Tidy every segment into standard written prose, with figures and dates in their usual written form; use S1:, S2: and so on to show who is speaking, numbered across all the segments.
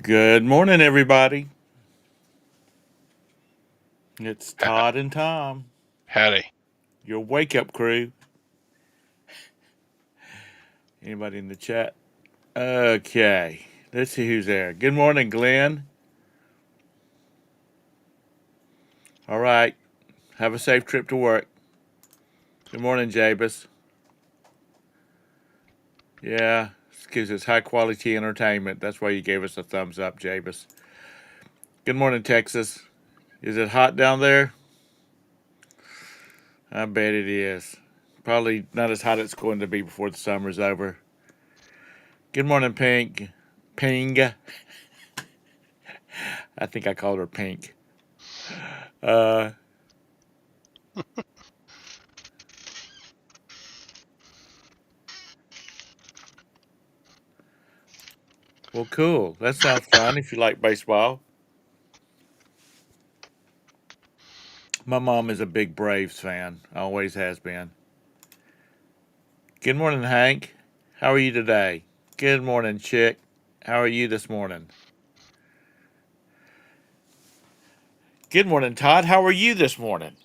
S1: Good morning, everybody. It's
S2: Ha-
S1: Todd and Tom,
S2: Howdy.
S1: your wake up crew. Anybody in the chat? Okay, let's see who's there. Good morning, Glenn. All right, have a safe trip to work. Good morning, Jabus. Yeah, because it's high quality entertainment. That's why you gave us a thumbs up, Jabus. Good morning, Texas. Is it hot down there? I bet it is. Probably not as hot as it's going to be before the summer's over. Good morning, Pink. Ping. I think I called her Pink. Uh, well, cool. That sounds fun if you like baseball. My mom is a big Braves fan, always has been. Good morning, Hank. How are you today? Good morning, Chick. How are you this morning? Good morning, Todd. How are you this morning?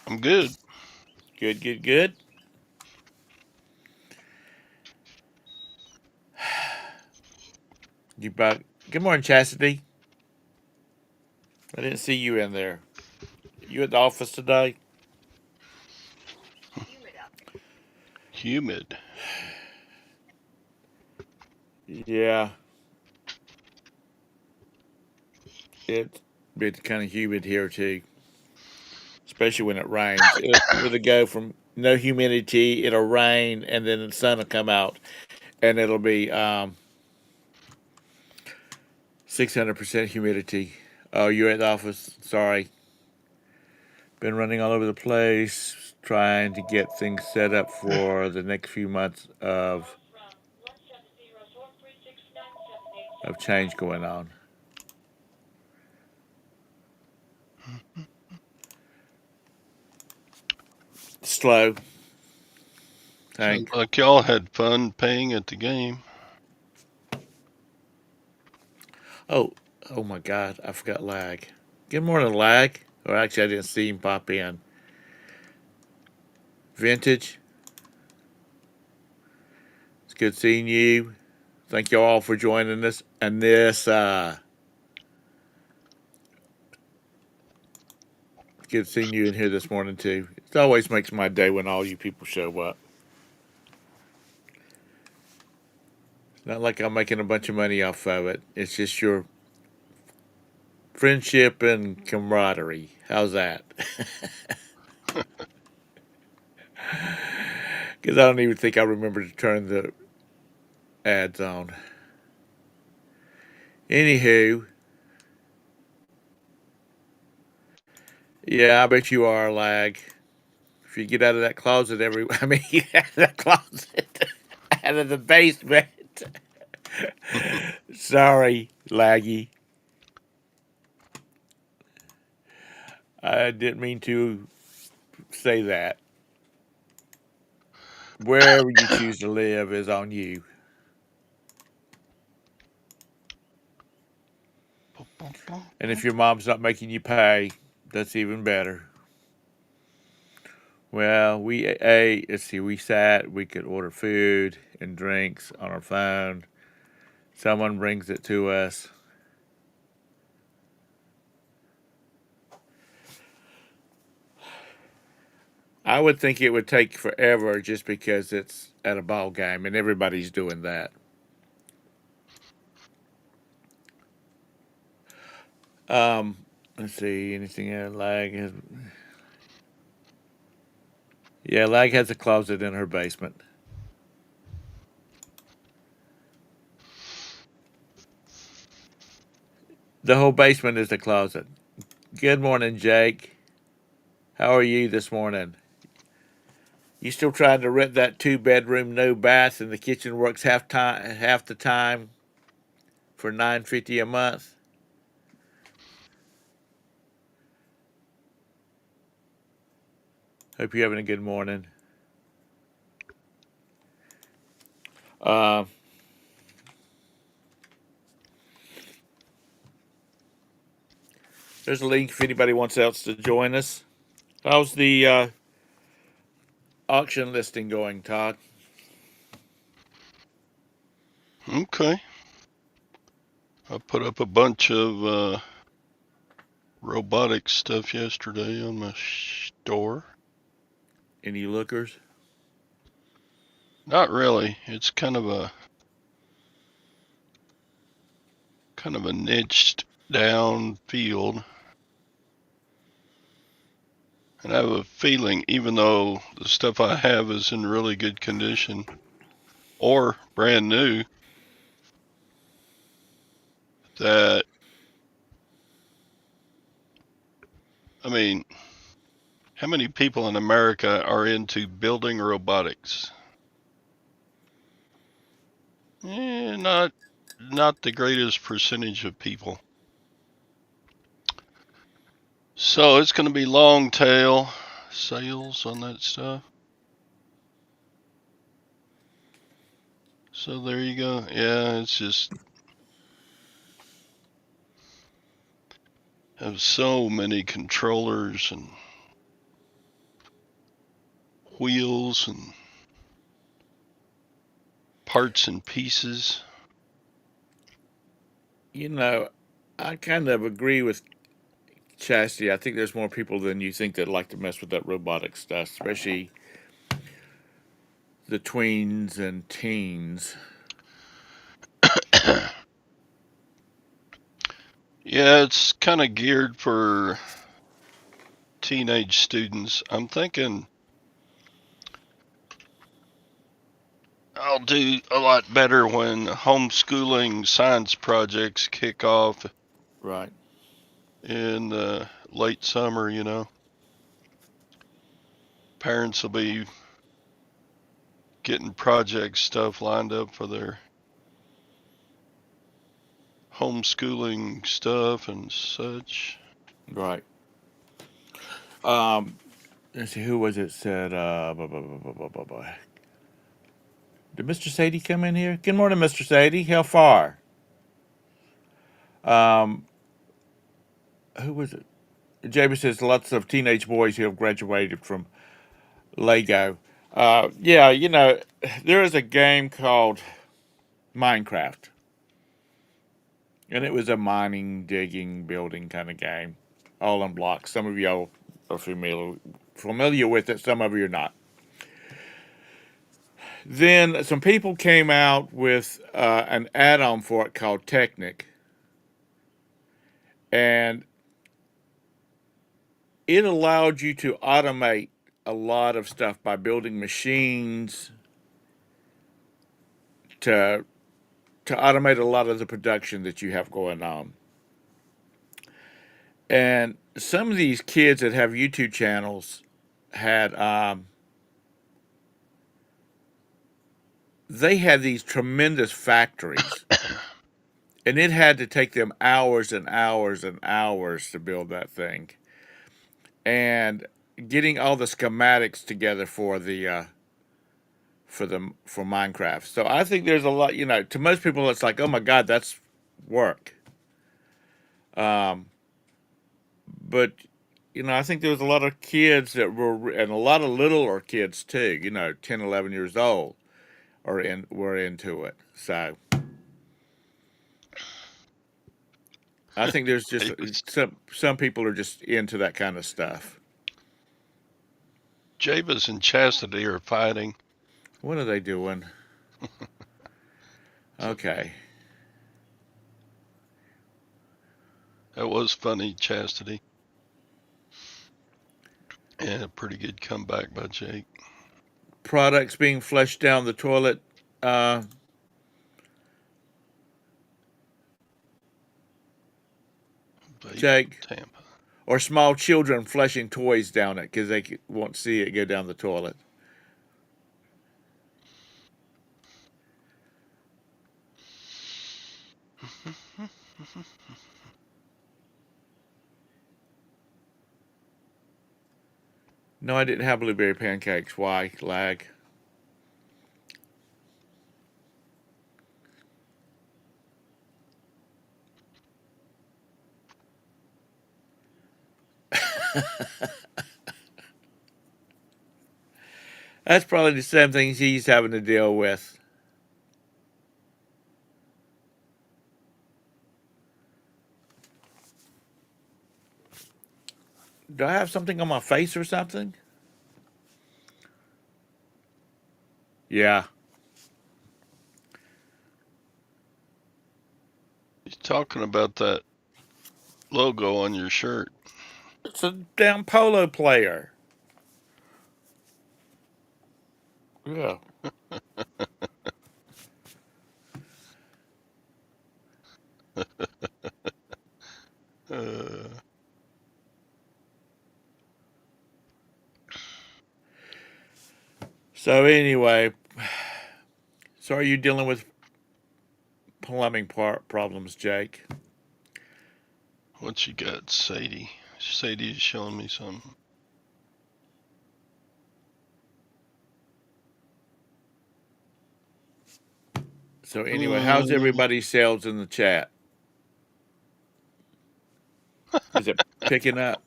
S2: I'm good.
S1: Good, good, good. You back? Good morning, Chastity. I didn't see you in there. You at the office today?
S2: Humid.
S1: Yeah, it's kind of humid here too, especially when it rains. It'll go from no humidity, it'll rain, and then the sun will come out, and it'll be 600% humidity. Oh, you're at the office? Sorry. Been running all over the place trying to get things set up for the next few months of change going on. Slow,
S2: Sounds
S1: Hank.
S2: like y'all had fun paying at the game.
S1: Oh, oh my God, I forgot Lag. Good morning, Lag. Or actually, I didn't see him pop in. Vintage, it's good seeing you. Thank you all for joining us. And this, it's good seeing you in here this morning too. It always makes my day when all you people show up. Not like I'm making a bunch of money off of it. It's just your friendship and camaraderie. How's that? Because I don't even think I remember to turn the ads on. Anywho, yeah, I bet you are, Lag. If you get out of that closet I mean, out of that closet, out of the basement. Sorry, Laggy. I didn't mean to say that. Wherever you choose to live is on you. And if your mom's not making you pay, that's even better. Well, we ate, let's see, we sat, we could order food and drinks on our phone. Someone brings it to us. I would think it would take forever just because it's at a ball game and everybody's doing that. Um, let's see, anything else? Lag has a closet in her basement. The whole basement is a closet. Good morning, Jake. How are you this morning? You still trying to rent that 2 bedroom, no bath, and the kitchen works half the time for $9.50 a month? Hope you're having a good morning. Uh, There's a link if anybody wants else to join us. How's the auction listing going, Todd?
S2: Okay. I put up a bunch of robotic stuff yesterday on my store.
S1: Any lookers?
S2: Not really. It's kind of a niched down field. And I have a feeling, even though the stuff I have is in really good condition or brand new, that, I mean, how many people in America are into building robotics? Not the greatest percentage of people. So it's going to be long tail sales on that stuff. So there you go. Yeah, it's just have so many controllers and wheels and parts and pieces.
S1: You know, I kind of agree with Chastity. I think there's more people than you think that like to mess with that robotic stuff, especially the tweens and teens.
S2: Yeah, it's kind of geared for teenage students. I'm thinking I'll do a lot better when homeschooling science projects kick off
S1: Right.
S2: in late summer, you know. Parents will be getting project stuff lined up for their homeschooling stuff and such.
S1: Right. Um, let's see, who was it said, did Mr. Sadie come in here? Good morning, Mr. Sadie. How far? Um, who was it? Jamie says lots of teenage boys who have graduated from Lego. Yeah, there is a game called Minecraft, and it was a mining, digging, building kind of game, all on blocks. Some of y'all are familiar with it. Some of you are not. Then some people came out with an add-on for it called Technic, and it allowed you to automate a lot of stuff by building machines to automate a lot of the production that you have going on. And some of these kids that have YouTube channels had they had these tremendous factories, and it had to take them hours and hours and hours to build that thing, and getting all the schematics together for for Minecraft. So I think there's a lot. To most people, it's like, oh my God, that's work. Um, but I think there was a lot of kids that were, and a lot of littler kids too. 10, 11 years old, were into it. So I think there's just
S2: Javis,
S1: some people are just into that kind of stuff.
S2: Javis and Chastity are fighting.
S1: What are they doing?
S2: It's okay.
S1: Okay.
S2: That was funny, Chastity. And a pretty good comeback by Jake.
S1: Products being flushed down the toilet, uh,
S2: Vape
S1: Jake,
S2: Tampa.
S1: or small children flushing toys down it because they won't see it go down the toilet. No, I didn't have blueberry pancakes. Why? Lag. That's probably the same things he's having to deal with. Do I have something on my face or something? Yeah.
S2: He's talking about that logo on your shirt.
S1: It's a damn polo player. Yeah.
S2: Uh,
S1: So anyway, so are you dealing with plumbing problems, Jake?
S2: what you got, Sadie? Sadie is showing me something.
S1: So anyway, how's everybody's sales in the chat? Is it picking up?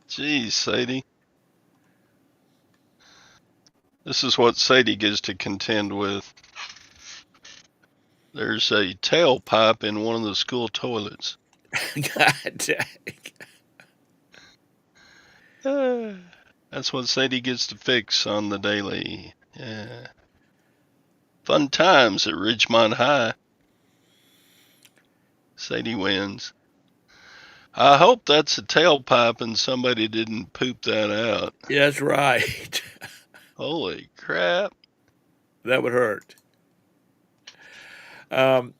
S2: Geez, Sadie. This is what Sadie gets to contend with. There's a tailpipe in one of the school toilets.
S1: God dang.
S2: That's what Sadie gets to fix on the daily. Yeah. Fun times at Ridgemont High. Sadie wins. I hope that's a tailpipe and somebody didn't poop that out.
S1: Yeah, that's right.
S2: Holy crap.
S1: That would hurt. Um,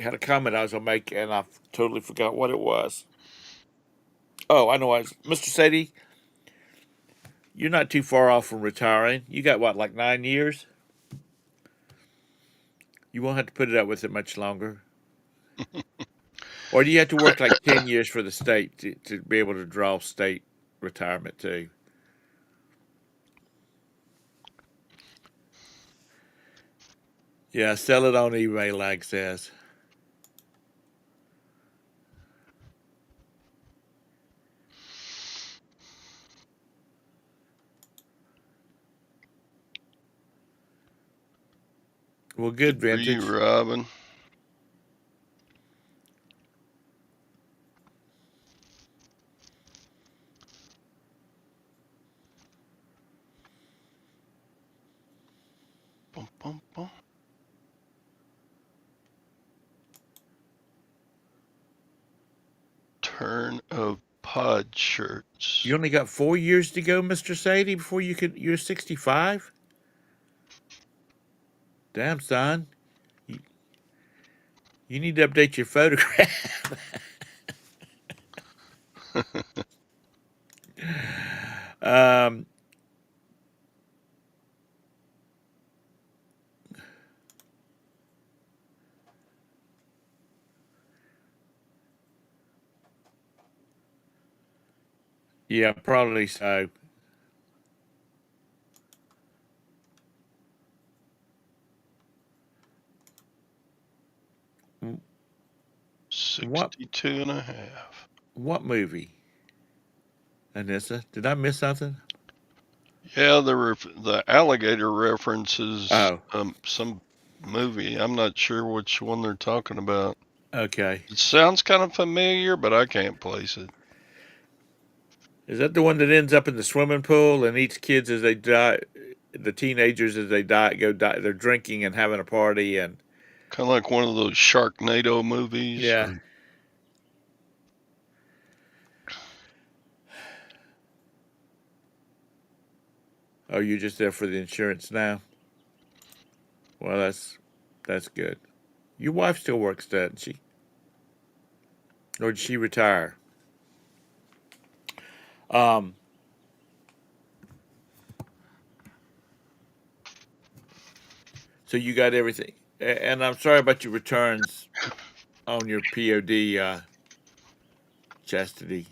S1: had a comment I was gonna make, and I totally forgot what it was. Oh, I know. Mr. Sadie, you're not too far off from retiring. You got what, like 9 years? You won't have to put it up with it much longer. Or do you have to work like 10 years for the state to be able to draw state retirement too? Yeah, sell it on eBay, Lag says. Well, good,
S2: Good for you,
S1: vintage.
S2: Robin. Bum, bum, bum. Turn of pod shirts.
S1: You only got 4 years to go, Mr. Sadie, before you're 65? Damn, son. You, you need to update your photograph. um, yeah, probably so. What
S2: 62 and a half.
S1: what movie? Anissa, did I miss something?
S2: Yeah, the alligator references
S1: Oh,
S2: some movie. I'm not sure which one they're talking about.
S1: okay.
S2: It sounds kind of familiar, but I can't place it.
S1: Is that the one that ends up in the swimming pool and eats kids as they die? The teenagers as they die, they're drinking and having a party and
S2: Kind of like one of those Sharknado movies.
S1: yeah. Oh, you're just there for the insurance now. Well, that's good. Your wife still works, doesn't she? Or did she retire? Um, so you got everything. And I'm sorry about your returns on your POD, chastity.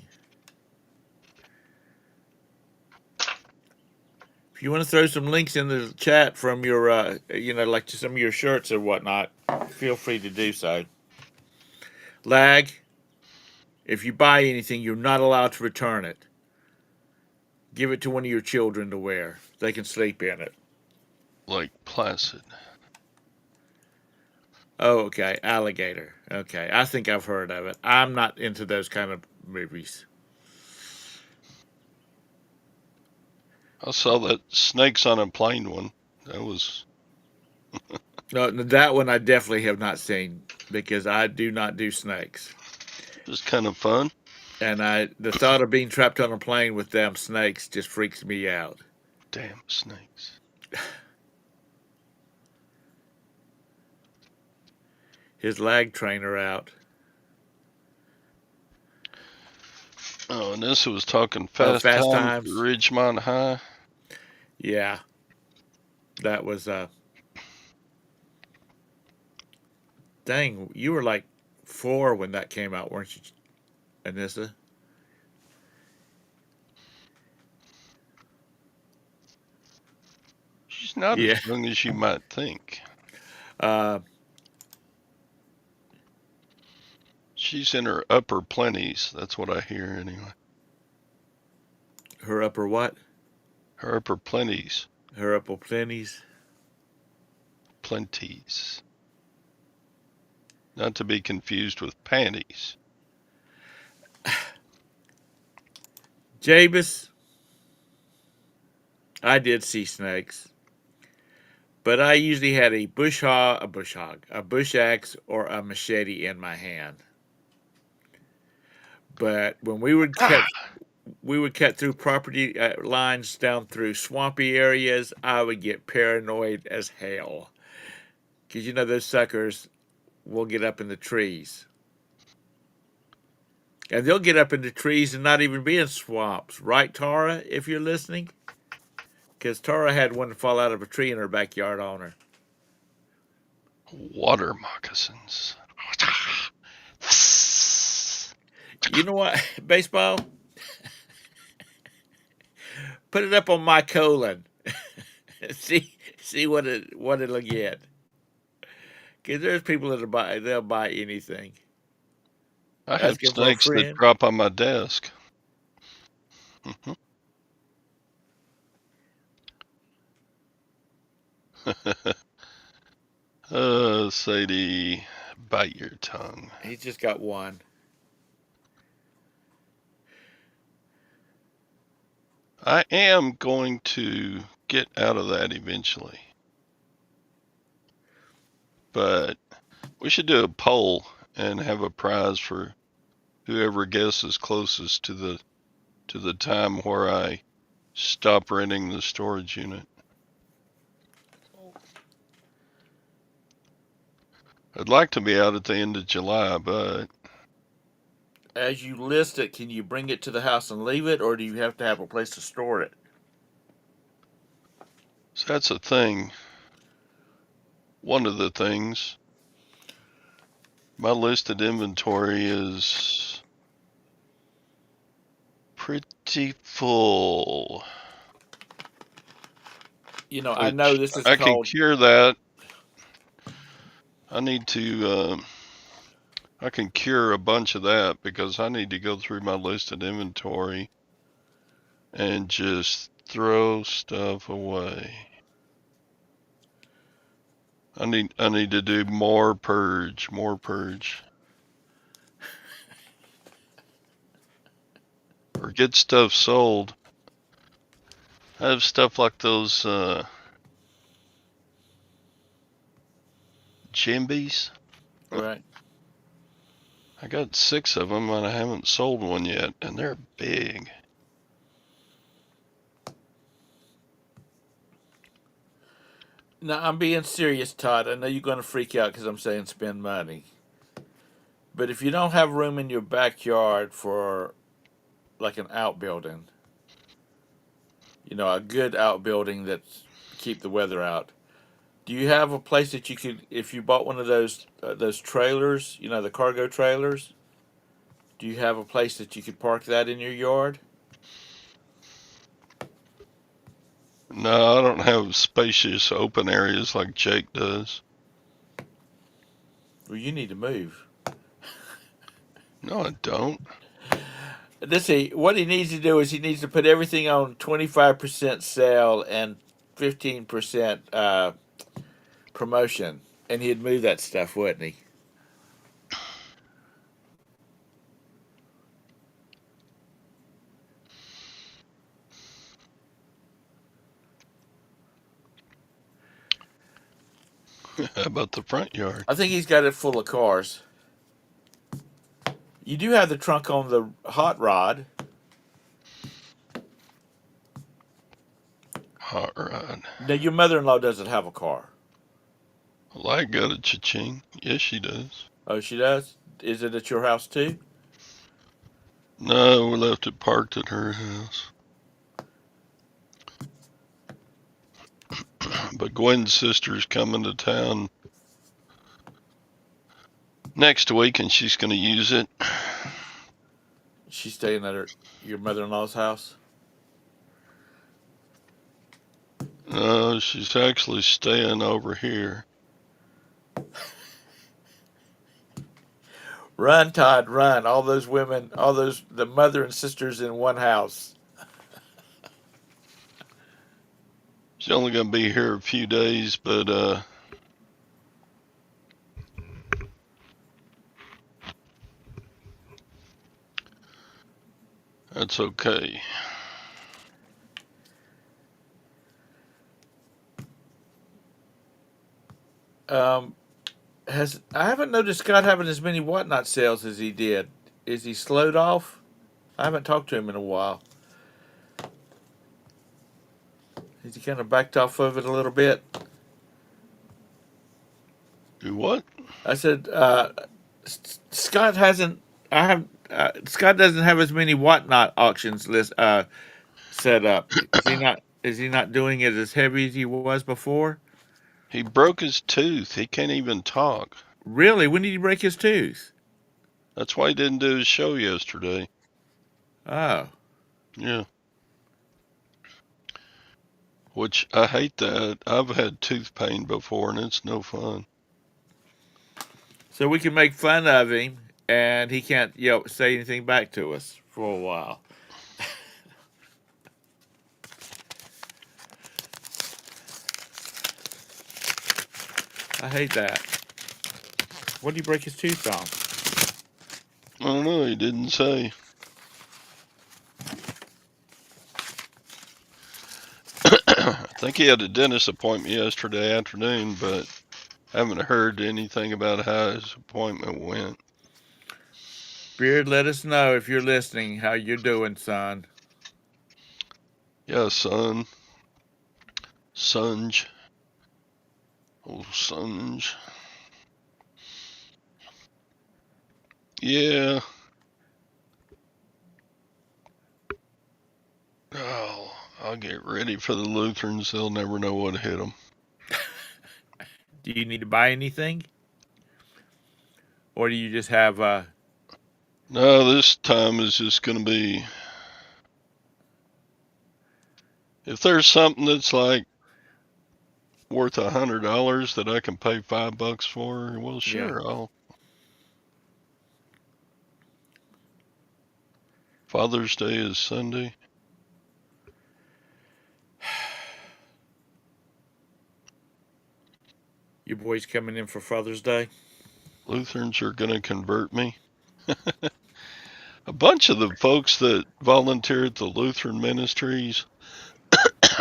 S1: If you want to throw some links in the chat from your, like some of your shirts or whatnot, feel free to do so. Lag, if you buy anything, you're not allowed to return it. Give it to one of your children to wear. They can sleep in it.
S2: Like Placid.
S1: Oh, okay. Alligator. Okay. I think I've heard of it. I'm not into those kind of movies.
S2: I saw that Snakes on a Plane one. That was
S1: No, that one I definitely have not seen because I do not do snakes.
S2: just kind of fun.
S1: And the thought of being trapped on a plane with them snakes just freaks me out.
S2: Damn snakes.
S1: His lag trainer out.
S2: Oh, and this was talking
S1: Oh,
S2: Fast
S1: Fast
S2: Times at
S1: Times.
S2: Ridgemont High.
S1: Yeah, that was dang. You were like 4 when that came out, weren't you, Anissa?
S2: She's not as
S1: Yeah.
S2: young as you might think.
S1: Uh,
S2: She's in her upper plenties. That's what I hear anyway.
S1: her upper what?
S2: Her upper plenties.
S1: Her upper plenties.
S2: Plenties. Not to be confused with panties.
S1: Jabus, I did see snakes, but I usually had a bush axe, or a machete in my hand. But when
S2: Ah,
S1: we would cut through property lines down through swampy areas, I would get paranoid as hell because those suckers will get up in the trees. And they'll get up in the trees and not even be in swamps, right, Tara? If you're listening, because Tara had one fall out of a tree in her backyard on her.
S2: water moccasins.
S1: You know what, baseball? Put it up on my colon. see what it'll get. Because there's people they'll buy anything.
S2: I have
S1: Asking for a
S2: snakes that
S1: friend.
S2: drop on my desk. Sadie, bite your tongue.
S1: He's just got one.
S2: I am going to get out of that eventually. But we should do a poll and have a prize for whoever guesses closest to the time where I stop renting the storage unit. I'd like to be out at the end of July, but
S1: As you list it, can you bring it to the house and leave it, or do you have to have a place to store it?
S2: so that's a thing. One of the things. My listed inventory is pretty full.
S1: I know
S2: Which
S1: this is
S2: I can
S1: called.
S2: cure that. I need to, I can cure a bunch of that because I need to go through my listed inventory and just throw stuff away. I need to do more purge. Or get stuff sold. I have stuff like those Jimbies.
S1: Right.
S2: I got 6 of them and I haven't sold one yet, and they're big.
S1: Now, I'm being serious, Todd. I know you're going to freak out because I'm saying spend money. But if you don't have room in your backyard for like an outbuilding, a good outbuilding that's keep the weather out, do you have a place that you could, if you bought one of those trailers, the cargo trailers, do you have a place that you could park that in your yard?
S2: No, I don't have spacious open areas like Jake does.
S1: Well, you need to move.
S2: No, I don't.
S1: Let's see. What he needs to do is he needs to put everything on 25% sale and 15% promotion, and he'd move that stuff, wouldn't he?
S2: How about the front yard?
S1: I think he's got it full of cars. You do have the trunk on the hot rod.
S2: Hot rod.
S1: Now, your mother in law doesn't have a car.
S2: Well, I got a cha-ching. Yes, she does.
S1: Oh, she does? Is it at your house too?
S2: No, we left it parked at her house. But Gwen's sister's coming to town next week, and she's going to use it.
S1: She's staying at your mother in law's house?
S2: No, she's actually staying over here.
S1: Run, Todd, run. All those women, the mother and sisters in one house.
S2: She's only going to be here a few days, but that's okay.
S1: Um, I haven't noticed Scott having as many whatnot sales as he did. Is he slowed off? I haven't talked to him in a while. Has he kind of backed off of it a little bit?
S2: Do what?
S1: I said, Scott hasn't. I have. Scott doesn't have as many whatnot auctions set up. Is he not? Is he not doing it as heavy as he was before?
S2: He broke his tooth. He can't even talk.
S1: Really? When did he break his tooth?
S2: That's why he didn't do his show yesterday.
S1: Oh,
S2: Yeah. Which I hate that. I've had tooth pain before, and it's no fun.
S1: so we can make fun of him, and he can't, say anything back to us for a while. I hate that. What did he break his tooth on?
S2: I don't know. He didn't say. I think he had a dentist appointment yesterday afternoon, but haven't heard anything about how his appointment went.
S1: Beard, let us know if you're listening how you're doing, son.
S2: Yeah, son. Sunge. Oh, Sunge. Yeah. Oh, I'll get ready for the Lutherans. They'll never know what hit them.
S1: Do you need to buy anything? Or do you just have
S2: No, this time is just going to be. If there's something that's like worth $100 that I can pay $5 for, well,
S1: yeah.
S2: sure, I'll. Father's Day is Sunday.
S1: Your boys coming in for Father's Day?
S2: Lutherans are going to convert me. A bunch of the folks that volunteer at the Lutheran ministries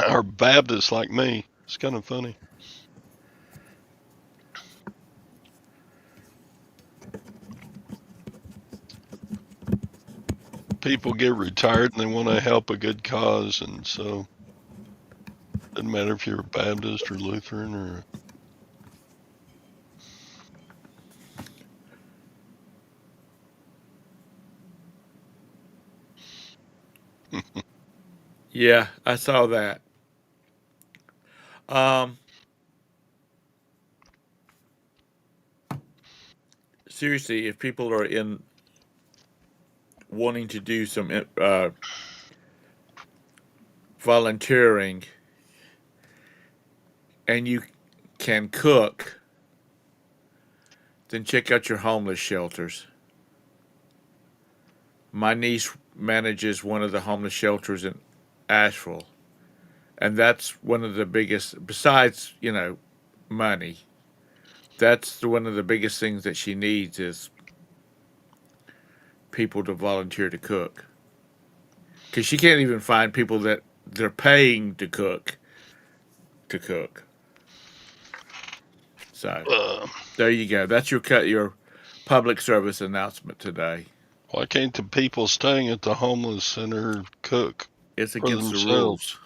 S2: are Baptists like me. It's kind of funny. People get retired and they want to help a good cause, and so it doesn't matter if you're a Baptist or Lutheran or.
S1: Yeah, I saw that. Um, seriously, if people are in wanting to do some volunteering, and you can cook, then check out your homeless shelters. My niece manages one of the homeless shelters in Asheville, and that's one of the biggest, besides, money. That's one of the biggest things that she needs is people to volunteer to cook. Because she can't even find people that they're paying to cook. So
S2: Uh,
S1: there you go. That's your public service announcement today.
S2: why can't the people staying at the homeless center cook
S1: It's
S2: for
S1: against the rules.
S2: themselves?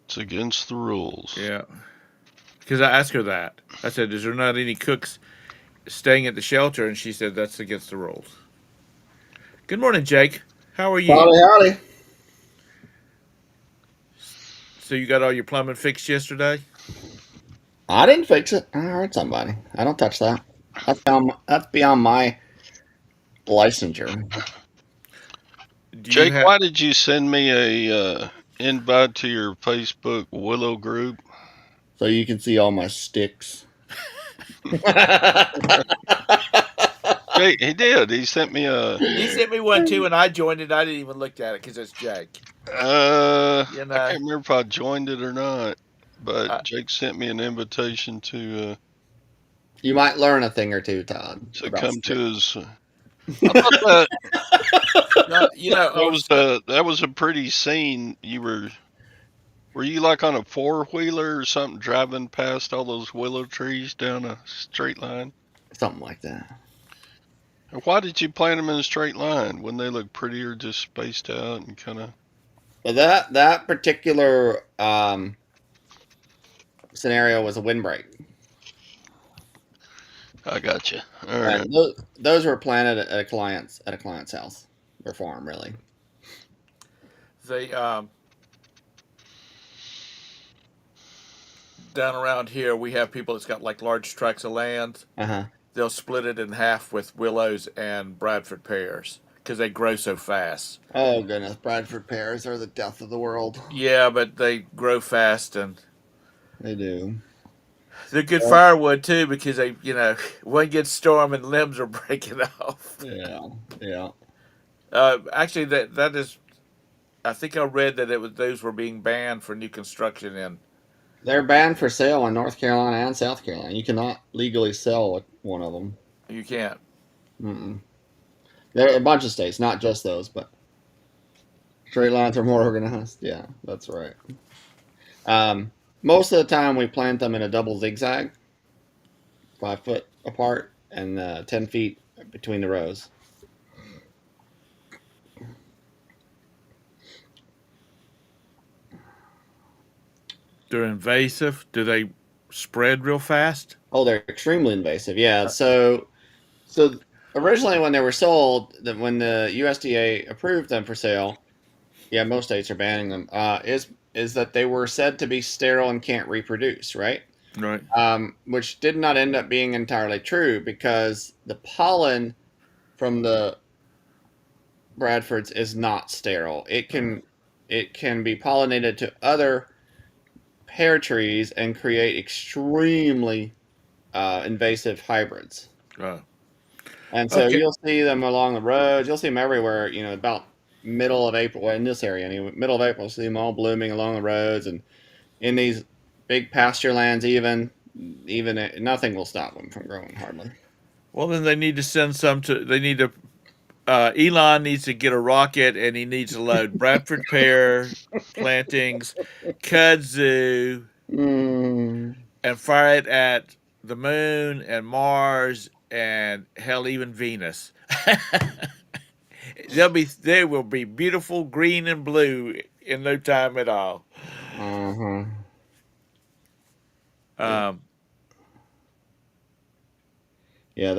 S2: It's against the rules.
S1: Yeah. Because I asked her that. I said, "Is there not any cooks staying at the shelter?" And she said, "That's against the rules." Good morning, Jake. How are you?
S3: Howdy, howdy.
S1: So you got all your plumbing fixed yesterday?
S3: I didn't fix it. I heard somebody. I don't touch that. That's beyond my licensure.
S1: Do you
S2: Jake,
S1: have?
S2: why did you send me a invite to your Facebook Willow group?
S3: So you can see all my sticks.
S2: Jake, he did. He sent me a.
S1: He sent me one too, and I joined it. I didn't even look at it because it's Jake.
S2: I
S1: You know,
S2: can't remember if I joined it or not, but
S1: I,
S2: Jake sent me an invitation
S3: You might learn a thing or two, Todd,
S2: to
S3: about
S2: come to
S3: sticks.
S2: his. I thought that
S1: no, I was
S2: that was a pretty scene. Were you like on a four wheeler or something driving past all those willow trees down a straight line?
S3: Something like that.
S2: Why did you plant them in a straight line? Wouldn't they look prettier just spaced out and kind of?
S3: But that particular scenario was a windbreak,
S2: I got you. All right.
S3: and those were planted at a client's house or farm, really.
S1: they down around here we have people that's got like large tracts of land.
S3: Uh huh.
S1: They'll split it in half with willows and Bradford pears because they grow so fast.
S3: Oh goodness, Bradford pears are the death of the world.
S1: Yeah, but they grow fast and
S3: They do.
S1: they're good
S3: Well,
S1: firewood too because they, one good storm and limbs are breaking off.
S3: yeah, yeah.
S1: Actually, that is. I think I read that it was those were being banned for new construction in.
S3: They're banned for sale in North Carolina and South Carolina. You cannot legally sell one of them.
S1: You can't.
S3: Mm-mm. There are a bunch of states, not just those, but straight lines are more organized. Yeah, that's right. Um, Most of the time, we plant them in a double zigzag, 5 foot apart and 10 feet between the rows.
S1: They're invasive. Do they spread real fast?
S3: Oh, they're extremely invasive. Yeah. So originally, when they were sold, when the USDA approved them for sale, yeah, most states are banning them. Is that they were said to be sterile and can't reproduce, right?
S1: Right.
S3: Which did not end up being entirely true because the pollen from the Bradfords is not sterile. It can be pollinated to other pear trees and create extremely invasive hybrids.
S1: Uh,
S3: And so
S1: okay.
S3: you'll see them along the roads. You'll see them everywhere. About middle of April, well, in this area anyway. Middle of April, see them all blooming along the roads and in these big pasture lands. Even nothing will stop them from growing hardly.
S1: Well, then they need to send some to. They need to. Elon needs to get a rocket, and he needs to load Bradford pear plantings, kudzu,
S3: Mm,
S1: and fire it at the moon and Mars and hell, even Venus. They will be beautiful green and blue in no time at all.
S3: uh-huh. Yeah,
S1: Um,
S3: yeah.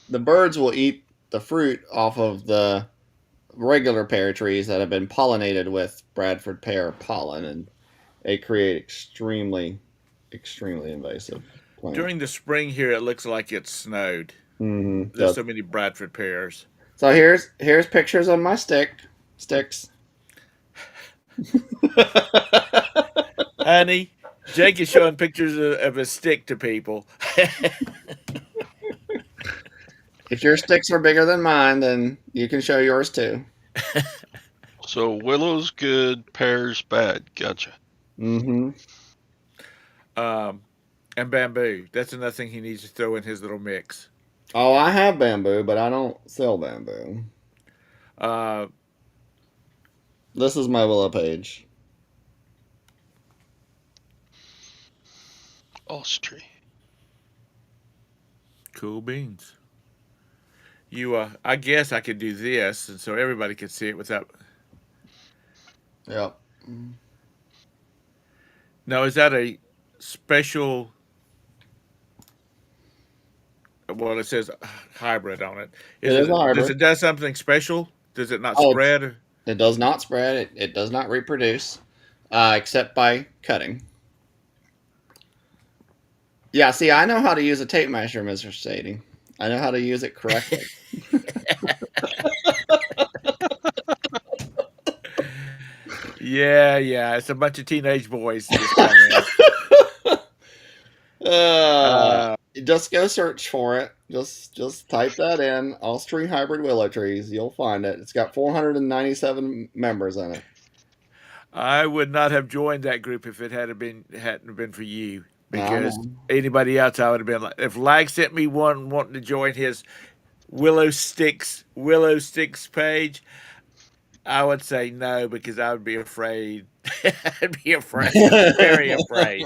S3: The birds will eat the fruit off of the regular pear trees that have been pollinated with Bradford pear pollen, and they create extremely invasive plants.
S1: During the spring here, it looks like it snowed. There's
S3: So,
S1: so many Bradford pears.
S3: so here's pictures of my sticks.
S1: Honey, Jake is showing pictures of a stick to people.
S3: If your sticks are bigger than mine, then you can show yours too.
S2: So willow's good, pear's bad. Gotcha.
S3: Mm-hmm.
S1: um, and bamboo. That's another thing he needs to throw in his little mix.
S3: Oh, I have bamboo, but I don't sell bamboo.
S1: Uh,
S3: This is my willow page.
S2: Austria.
S1: cool beans. I guess I could do this, and so everybody could see it without.
S3: Yep.
S1: Now, is that a special? Well, it says hybrid on it.
S3: It
S1: Is
S3: is a
S1: it? Does
S3: hybrid.
S1: it do something special? Does it not
S3: Oh,
S1: spread?
S3: it does not spread. It does not reproduce, except by cutting. Yeah, see, I know how to use a tape measure, Mr. Sadie. I know how to use it correctly.
S1: Yeah, yeah. It's a bunch of teenage boys just come in.
S3: uh,
S1: Uh,
S3: just go search for it. Just type that in. Austrian hybrid willow trees. You'll find it. It's got 497 members in it.
S1: I would not have joined that group if it hadn't been for you.
S3: I
S1: Because
S3: know.
S1: anybody else, I would have been like, if Lag sent me one wanting to join his Willow Sticks page, I would say no because I would be afraid. I'd be afraid, very afraid.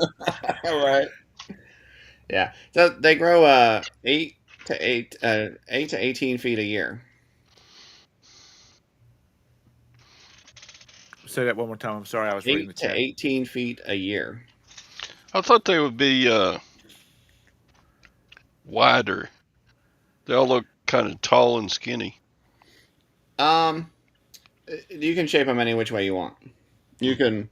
S3: All right. Yeah. So they grow 8 to 18 feet a year.
S1: Say that one more time. I'm sorry, I was reading the
S3: 8 to
S1: chat.
S3: 18 feet a year.
S2: I thought they would be wider. They all look kind of tall and skinny.
S3: Um, you can shape them any which way you want. You
S2: Hmm.
S3: can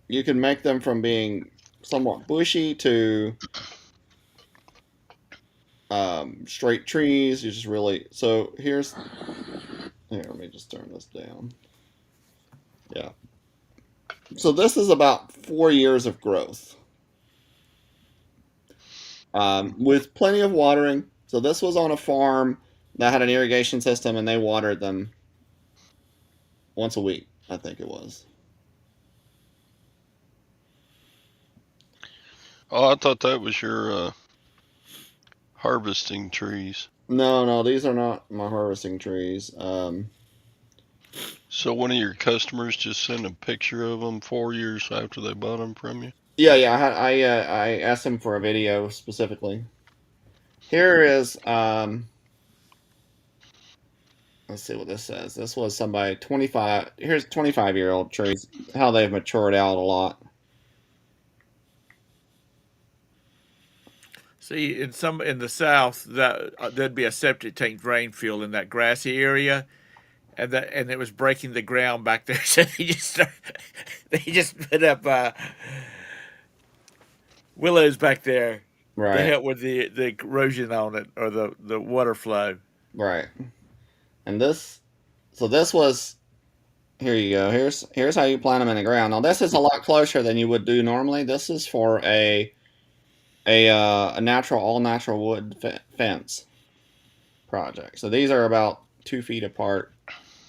S3: you can make them from being somewhat bushy to straight trees. You just really so here. Let me just turn this down. Yeah. So this is about 4 years of growth, with plenty of watering. So this was on a farm that had an irrigation system, and they watered them once a week. I think it was.
S2: Oh, I thought that was your harvesting trees.
S3: No, no, these are not my harvesting trees.
S2: So one of your customers just sent a picture of them 4 years after they bought them from you.
S3: Yeah, yeah. I asked him for a video specifically. Here is let's see what this says. This was somebody 25. Here's 25-year-old trees. How they've matured out a lot.
S1: See, in the south, that there'd be a septic tank drain field in that grassy area, and it was breaking the ground back there. So they just put up willows back there to
S3: Right,
S1: help with the erosion on it or the water flow.
S3: right. And this was. Here you go. Here's how you plant them in the ground. Now this is a lot closer than you would do normally. This is for a natural all natural wood fence project. So these are about 2 feet apart,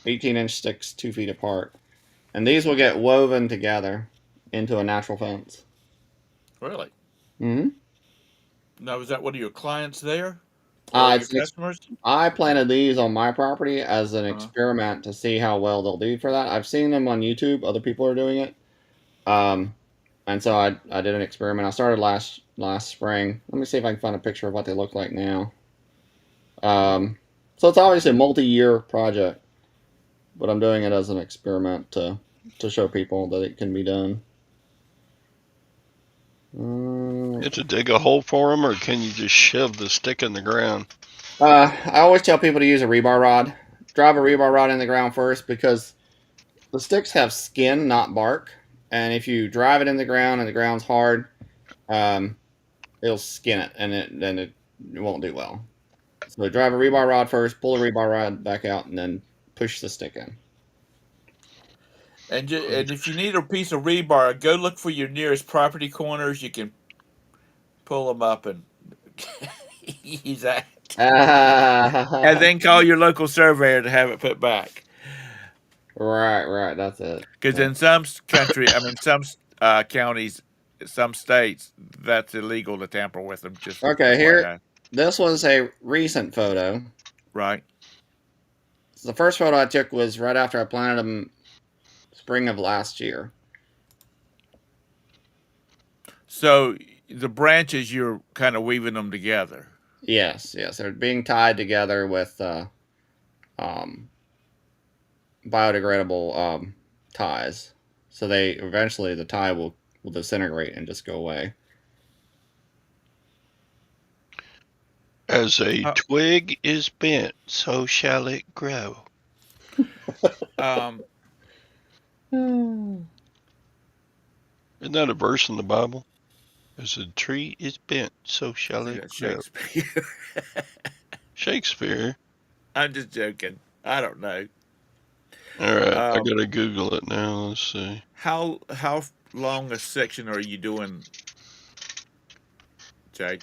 S3: 18-inch sticks, 2 feet apart, and these will get woven together into a natural fence.
S1: Really?
S3: Hmm.
S1: Now, is that one of your clients there, or your
S3: It's
S1: customers?
S3: I planted these on my property as an
S1: Uh,
S3: experiment to see how well they'll do for that. I've seen them on YouTube. Other people are doing it. Um, and so I did an experiment. I started last spring. Let me see if I can find a picture of what they look like now. So it's obviously a multi-year project, but I'm doing it as an experiment to show people that it can be done.
S2: You have to dig a hole for them, or can you just shove the stick in the ground?
S3: I always tell people to use a rebar rod. Drive a rebar rod in the ground first because the sticks have skin, not bark. And if you drive it in the ground and the ground's hard, um, it'll skin it, and it won't do well. So drive a rebar rod first, pull the rebar rod back out, and then push the stick in.
S1: And if you need a piece of rebar, go look for your nearest property corners. You can pull them up and use that. And
S3: Ah,
S1: then call your local surveyor to have it put back.
S3: right. That's it.
S1: Because in some country, I mean, some counties, some states, that's illegal to tamper with them. Just
S3: Okay, here.
S1: FYI,
S3: This was a recent photo.
S1: right?
S3: So the first photo I took was right after I planted them, spring of last year.
S1: So the branches, you're kind of weaving them together.
S3: Yes, they're being tied together with um, biodegradable ties. So they eventually the tie will disintegrate and just go away.
S2: As a
S1: Uh,
S2: twig is bent, so shall it grow.
S1: um,
S3: Hmm.
S2: Isn't that a verse in the Bible? As a tree is bent, so
S1: I
S2: shall
S1: think
S2: it
S1: that's
S2: grow.
S1: Shakespeare.
S2: Shakespeare.
S1: I'm just joking. I don't know.
S2: All right, I
S1: Um,
S2: gotta Google it now. Let's see.
S1: how long a section are you doing, Jake,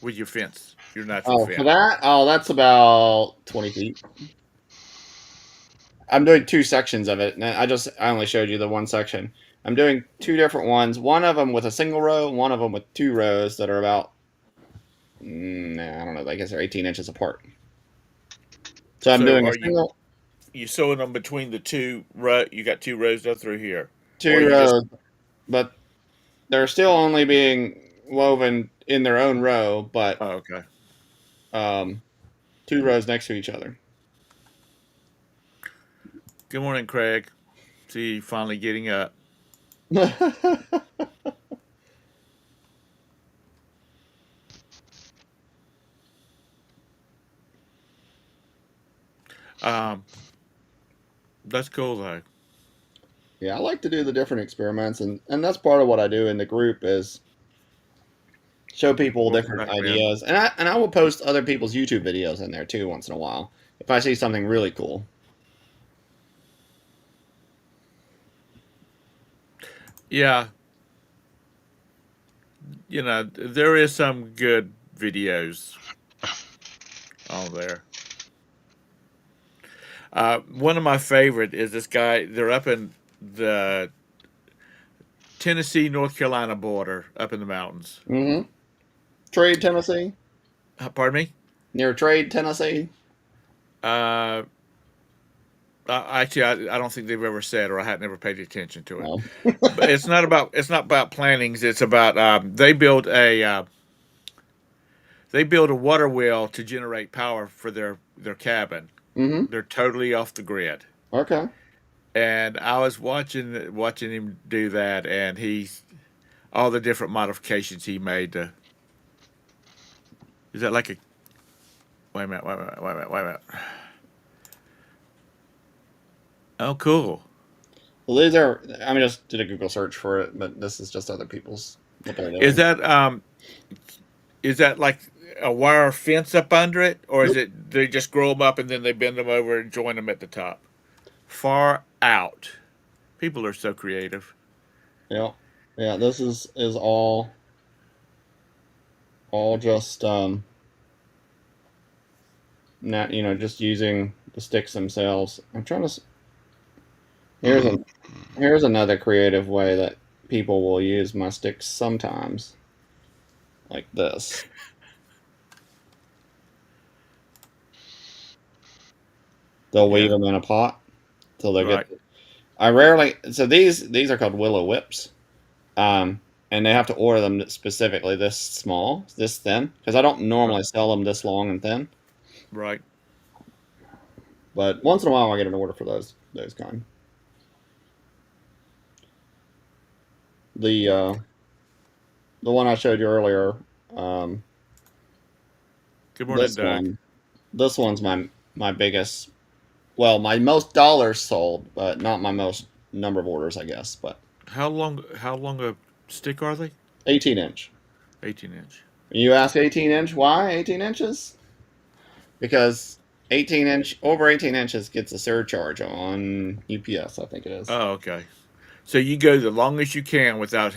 S1: with your fence, your natural
S3: Oh, for
S1: fence?
S3: that? Oh, that's about 20 feet. I'm doing two sections of it. And I only showed you the one section. I'm doing two different ones. One of them with a single row, one of them with two rows that are about I don't know. I guess they're 18 inches apart. So I'm
S1: So
S3: doing a
S1: are
S3: single
S1: you sewing them between the two row? You got two rows up through here, or
S3: two
S1: you just
S3: rows, but they're still only being woven in their own row, but
S1: oh, okay.
S3: um, two rows next to each other.
S1: Good morning, Craig. See you finally getting up. Um, that's cool though.
S3: Yeah, I like to do the different experiments, and that's part of what I do in the group is show people
S1: Welcome
S3: different
S1: back, man.
S3: ideas, and I will post other people's YouTube videos in there too once in a while if I see something really cool.
S1: Yeah, there is some good videos on there. One of my favorite is this guy. They're up in the Tennessee North Carolina border, up in the mountains.
S3: Mm-hmm. Trade, Tennessee,
S1: Pardon me.
S3: near Trade, Tennessee.
S1: Uh, Actually, I don't think they've ever said, or I had never paid attention to it.
S3: No.
S1: But it's not about plantings. It's about they build a water wheel to generate power for their cabin.
S3: Mm-hmm.
S1: They're totally off the grid.
S3: Okay.
S1: And I was watching him do that, and he's all the different modifications he made to. Is that like a? Wait a minute! Wait a minute! Oh, cool.
S3: Well, these are. I mean, just did a Google search for it, but this is just other people's what they're
S1: Is
S3: doing.
S1: that is that like a wire fence up under it, or is
S3: Nope.
S1: it they just grow them up and then they bend them over and join them at the top? Far out. People are so creative.
S3: Yeah. Yeah. This is all just not just using the sticks themselves. I'm trying to. Here's
S2: Mm.
S3: a here's another creative way that people will use my sticks sometimes, like this. They'll weave
S1: Yeah.
S3: them in a pot till they get.
S1: Right.
S3: I rarely. So these are called willow whips. Um, and they have to order them specifically this small, this thin, because I don't
S1: Right.
S3: normally sell them this long and thin.
S1: Right.
S3: But once in a while, I get an order for those kind. The uh, the one I showed you earlier, um,
S1: Good morning,
S3: this
S1: Doug.
S3: one, this one's my biggest. Well, my most dollars sold, but not my most number of orders, I guess. But
S1: How long a stick are they?
S3: 18-inch.
S1: 18 inch.
S3: You ask 18-inch why 18 inches? Because over 18 inches gets a surcharge on UPS. I think it is.
S1: Oh, okay. So you go the longest you can without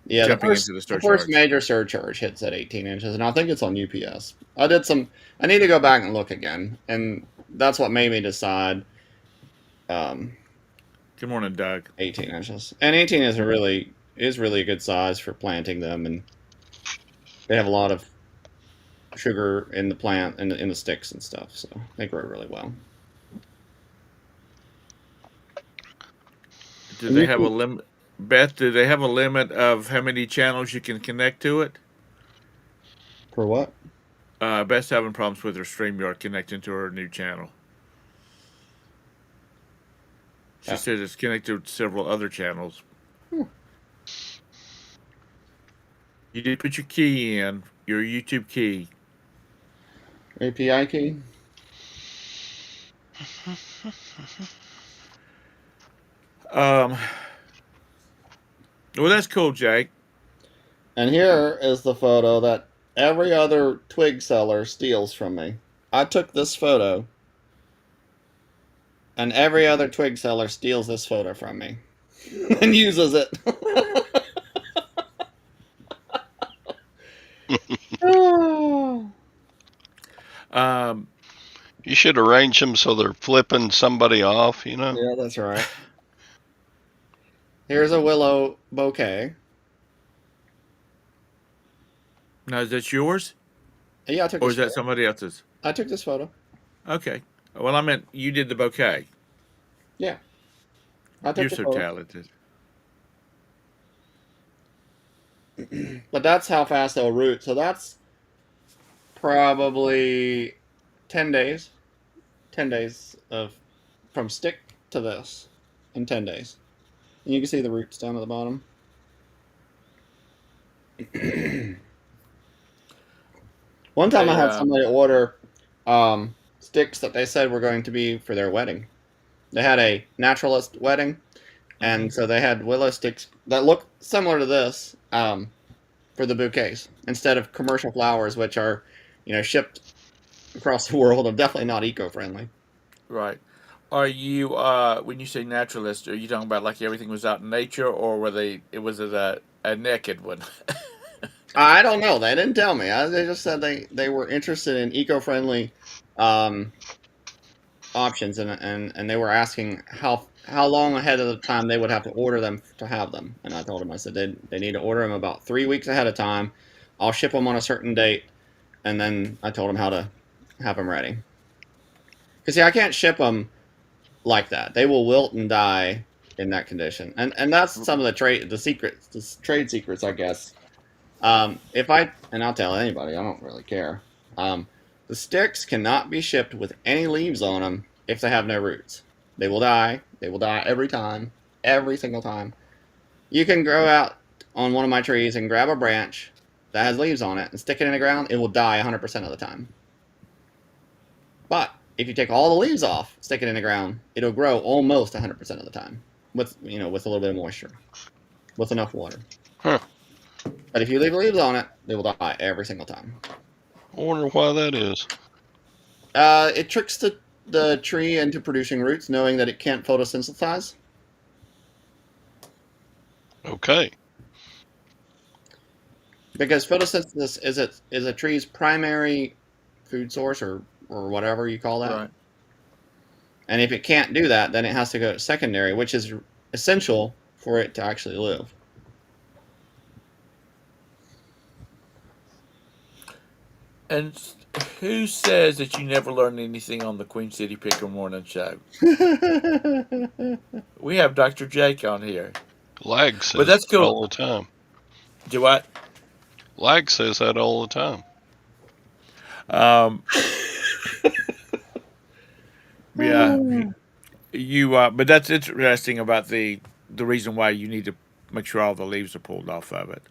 S3: Yeah,
S1: jumping into the
S3: the first
S1: surcharge.
S3: major surcharge hits at 18 inches, and I think it's on UPS. I did some. I need to go back and look again, and that's what made me decide um,
S1: Good morning, Doug.
S3: 18 inches. And 18 is really a good size for planting them, and they have a lot of sugar in the plant and in the sticks and stuff, so they grow really well.
S1: Do
S3: And
S1: they
S3: you
S1: have a
S3: can
S1: limit? Beth, do they have a limit of how many channels you can connect to it?
S3: for what?
S1: Beth's having problems with her StreamYard connecting to her new channel. She
S3: Yeah.
S1: said it's connected to several other channels.
S3: Hmm.
S1: You did put your key in, your YouTube key.
S3: API key.
S1: Um, well, that's cool, Jake.
S3: And here is the photo that every other twig seller steals from me. I took this photo, and every other twig seller steals this photo from me and uses it. Oh.
S1: Um,
S2: You should arrange them so they're flipping somebody off, you know?
S3: Yeah, that's right. Here's a willow bouquet.
S1: now, is that yours
S3: Yeah, I took
S1: or
S3: this
S1: is that
S3: photo.
S1: somebody else's?
S3: I took this photo.
S1: Okay. Well, I meant you did the bouquet.
S3: Yeah, I took
S1: You're
S3: the
S1: so
S3: photo.
S1: talented.
S3: But that's how fast they'll root. So that's probably 10 days. 10 days of from stick to this in 10 days. And you can see the roots down at the bottom. One time I
S1: They,
S3: had somebody order sticks that they said were going to be for their wedding. They had a naturalist wedding,
S1: hmm
S3: and so they had willow sticks that look similar to this for the bouquets instead of commercial flowers, which are, shipped across the world and definitely not eco-friendly.
S1: right. Are you, when you say naturalist, are you talking about like everything was out in nature or was it a naked one?
S3: I don't know. They didn't tell me. They just said they were interested in eco-friendly um, options, and they were asking how long ahead of the time they would have to order them to have them. And I told them, I said they need to order them about 3 weeks ahead of time. I'll ship them on a certain date, and then I told them how to have them ready. Because see, I can't ship them like that. They will wilt and die in that condition, and that's some of the trade secrets, I guess. If I and I'll tell anybody, I don't really care. Um, the sticks cannot be shipped with any leaves on them if they have no roots. They will die. They will die every time, every single time. You can grow out on one of my trees and grab a branch that has leaves on it and stick it in the ground. It will die 100% of the time. But if you take all the leaves off, stick it in the ground, it'll grow almost 100% of the time with a little bit of moisture, with enough water.
S2: Huh.
S3: But if you leave leaves on it, they will die every single time.
S2: I wonder why that is.
S3: It tricks the tree into producing roots, knowing that it can't photosynthesize.
S2: Okay.
S3: Because photosynthesis is a tree's primary food source, or whatever you call that.
S1: Right.
S3: And if it can't do that, then it has to go to secondary, which is essential for it to actually live.
S1: And who says that you never learn anything on the Queen City Picker Morning Show? We have Dr. Jake on here.
S2: Lag
S1: But
S2: says
S1: that's
S2: that
S1: cool.
S2: all the time.
S1: Do I?
S2: Lag says that all the time.
S1: Um, yeah. But that's interesting about the reason why you need to make sure all the leaves are pulled off of it.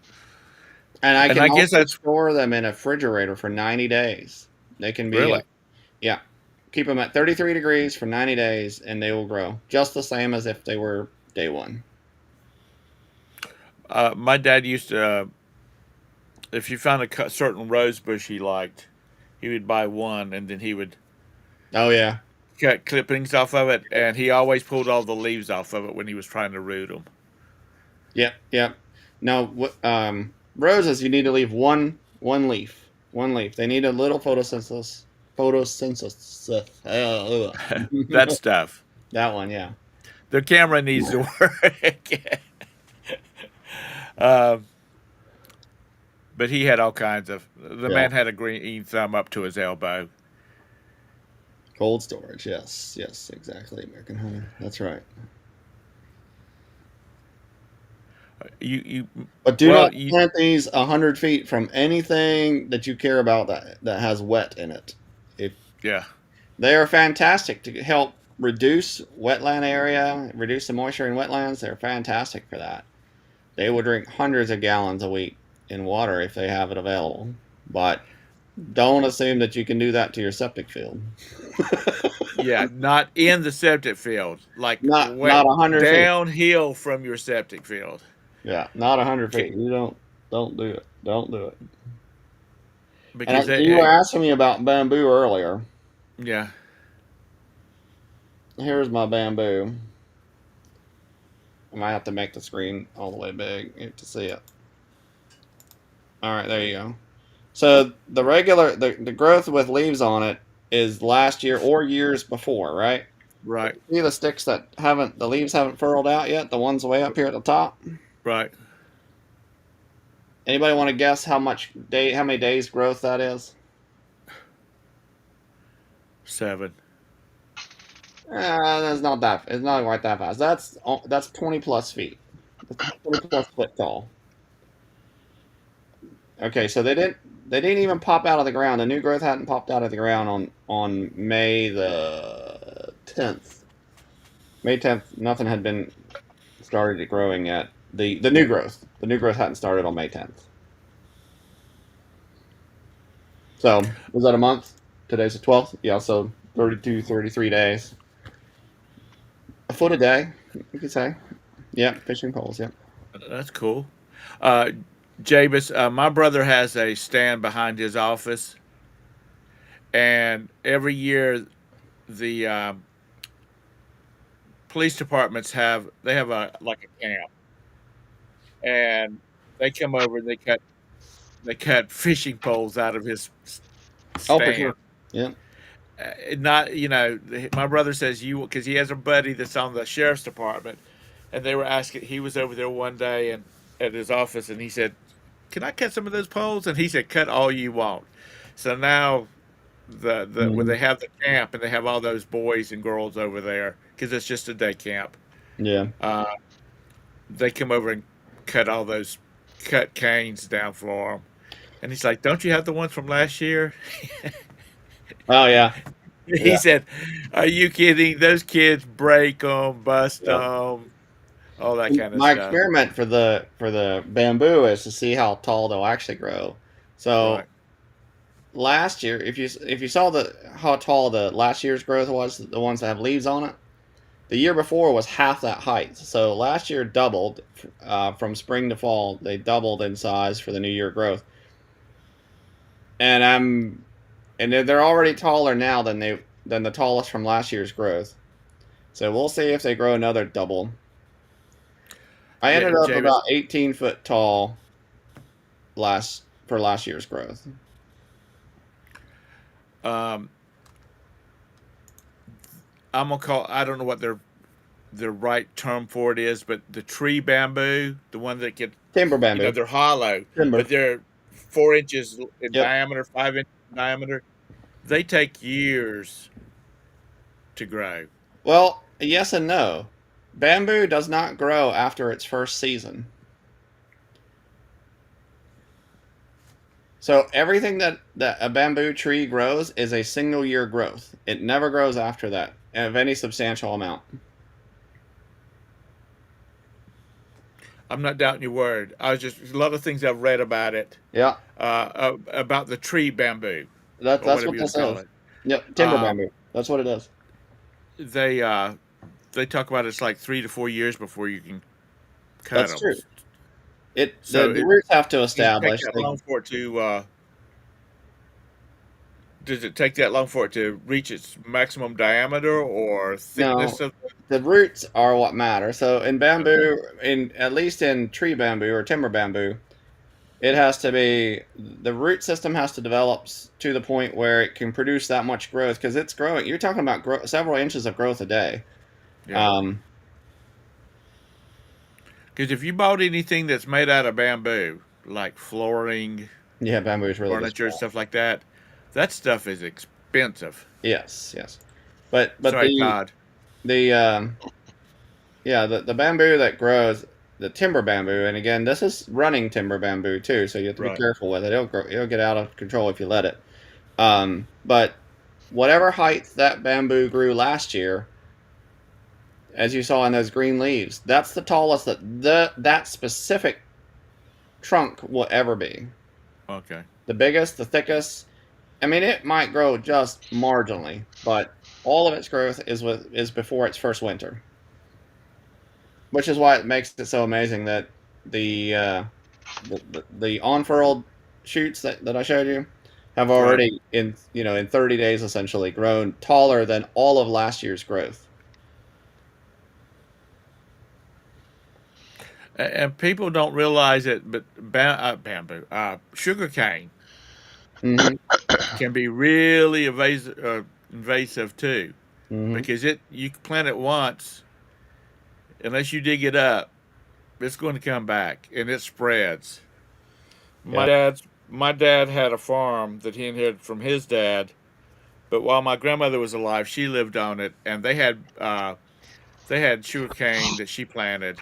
S3: And I
S1: And
S3: can
S1: I guess
S3: also
S1: that's
S3: store them in a refrigerator for 90 days. They can be,
S1: really.
S3: yeah, keep them at 33 degrees for 90 days, and they will grow just the same as if they were day one.
S1: My dad used to, if you found a certain rose bush he liked, He would buy one, and then he would
S3: Oh yeah.
S1: cut clippings off of it, and he always pulled all the leaves off of it when he was trying to root them.
S3: Yep. Yep. Now, roses, you need to leave one leaf. One leaf. They need a little photosynthesis. Photosynthesis.
S1: That stuff.
S3: That one, yeah.
S1: The camera needs to work. um, but he had all kinds of. The
S3: Yeah.
S1: man had a green thumb up to his elbow.
S3: Cold storage. Yes. Yes. Exactly. American honey. That's right.
S1: You
S3: But do
S1: well
S3: not
S1: you
S3: plant these 100 feet from anything that you care about that has wet in it. If
S1: yeah.
S3: they are fantastic to help reduce wetland area, reduce the moisture in wetlands, they're fantastic for that. They will drink hundreds of gallons a week in water if they have it available. But don't assume that you can do that to your septic field.
S1: Yeah, not in the septic field, like
S3: Not 100 feet.
S1: downhill from your septic field.
S3: Yeah, not 100 feet.
S1: Okay,
S3: You don't do it. Don't do it.
S1: because
S3: And you were asking me about bamboo earlier.
S1: yeah,
S3: Here's my bamboo. I might have to make the screen all the way big to see it. All right, there you go. So the growth with leaves on it is last year or years before, right?
S1: right,
S3: See the sticks that haven't the leaves haven't furled out yet, the ones way up here at the top.
S1: right.
S3: Anybody want to guess how many days growth that is?
S1: 7.
S3: That's not that. It's not quite that fast. That's 20 plus feet. That's 20 plus foot tall. Okay, so they didn't even pop out of the ground. The new growth hadn't popped out of the ground on May the 10th. May 10th, nothing had been started growing yet. The new growth hadn't started on May 10th. So was that a month? Today's the 12th. Yeah, so 32, 33 days. A foot a day, you could say. Yeah, fishing poles. Yeah.
S1: That's cool. Uh, Jabus, my brother has a stand behind his office, and every year the police departments have a like a camp, and they come over and they cut fishing poles out of his
S3: Oh, for sure.
S1: stand.
S3: Yeah.
S1: Not my brother says you because he has a buddy that's on the sheriff's department, and they were asking. He was over there one day and at his office, and he said, "Can I cut some of those poles?" And he said, "Cut all you want." So now the when
S3: Hmm.
S1: they have the camp and they have all those boys and girls over there because it's just a day camp,
S3: Yeah.
S1: uh, they come over and cut canes down for him. And he's like, "Don't you have the ones from last year?"
S3: Oh yeah.
S1: He
S3: Yeah.
S1: said, "Are you kidding? Those kids break them, bust
S3: Yeah.
S1: them, all that kind of
S3: My
S1: stuff."
S3: experiment for the bamboo is to see how tall they'll actually grow. So
S1: Right.
S3: last year, if you saw the how tall the last year's growth was, the ones that have leaves on it, the year before was half that height. So last year doubled from spring to fall. They doubled in size for the new year growth, and they're already taller now than the tallest from last year's growth. So we'll see if they grow another double. I
S1: Yeah,
S3: ended up
S1: James.
S3: about 18 foot tall last year's growth.
S1: Um, I'm gonna call. I don't know what their right term for it is, but the tree bamboo, the one that get,
S3: Timber bamboo.
S1: they're hollow, but
S3: Timber.
S1: they're 4 inches in
S3: Yep.
S1: diameter, 5 inches in diameter. They take years to grow.
S3: Well, yes and no. Bamboo does not grow after its first season. So everything that a bamboo tree grows is a single year growth. It never grows after that of any substantial amount.
S1: I'm not doubting your word. I was just a lot of things I've read about it,
S3: Yeah,
S1: about the tree bamboo or
S3: that's
S1: whatever
S3: what
S1: you want
S3: this
S1: to call
S3: is.
S1: it.
S3: Yep, timber
S1: Um,
S3: bamboo. That's what it is.
S1: they they talk about it's like 3 to 4 years before you can cut
S3: That's
S1: them.
S3: true. The
S1: So
S3: roots have to
S1: it take
S3: establish.
S1: that long for it to does it take that long for it to reach its maximum diameter or thickness
S3: No,
S1: of?
S3: the roots are what matter. So in
S1: Okay.
S3: bamboo, in at least in tree bamboo or timber bamboo, it has to be the root system has to develop to the point where it can produce that much growth because it's growing. You're talking about several inches of growth a day.
S1: Yeah.
S3: Um,
S1: Because if you bought anything that's made out of bamboo, like flooring,
S3: yeah, bamboo is really good.
S1: furniture, stuff like that stuff is expensive.
S3: Yes, yes. But
S1: Sorry, Todd.
S3: the yeah the bamboo that grows the timber bamboo, and again this is running timber bamboo too, so you have to be
S1: Right.
S3: careful with it. It'll get out of control if you let it. But whatever height that bamboo grew last year, as you saw in those green leaves, that's the tallest that specific trunk will ever be.
S1: Okay.
S3: The biggest, the thickest. I mean, it might grow just marginally, but all of its growth is before its first winter, which is why it makes it so amazing that the the unfurled shoots that I showed you have
S1: Right.
S3: already in 30 days essentially grown taller than all of last year's growth.
S1: And people don't realize it, but bamboo, sugar cane
S3: Mm-hmm.
S1: can be really invasive too,
S3: Mm-hmm.
S1: because you plant it once, unless you dig it up, it's going to come back and it spreads. My
S3: Yep.
S1: dad's my dad had a farm that he inherited from his dad, but while my grandmother was alive, she lived on it, and they had sugar cane that she planted,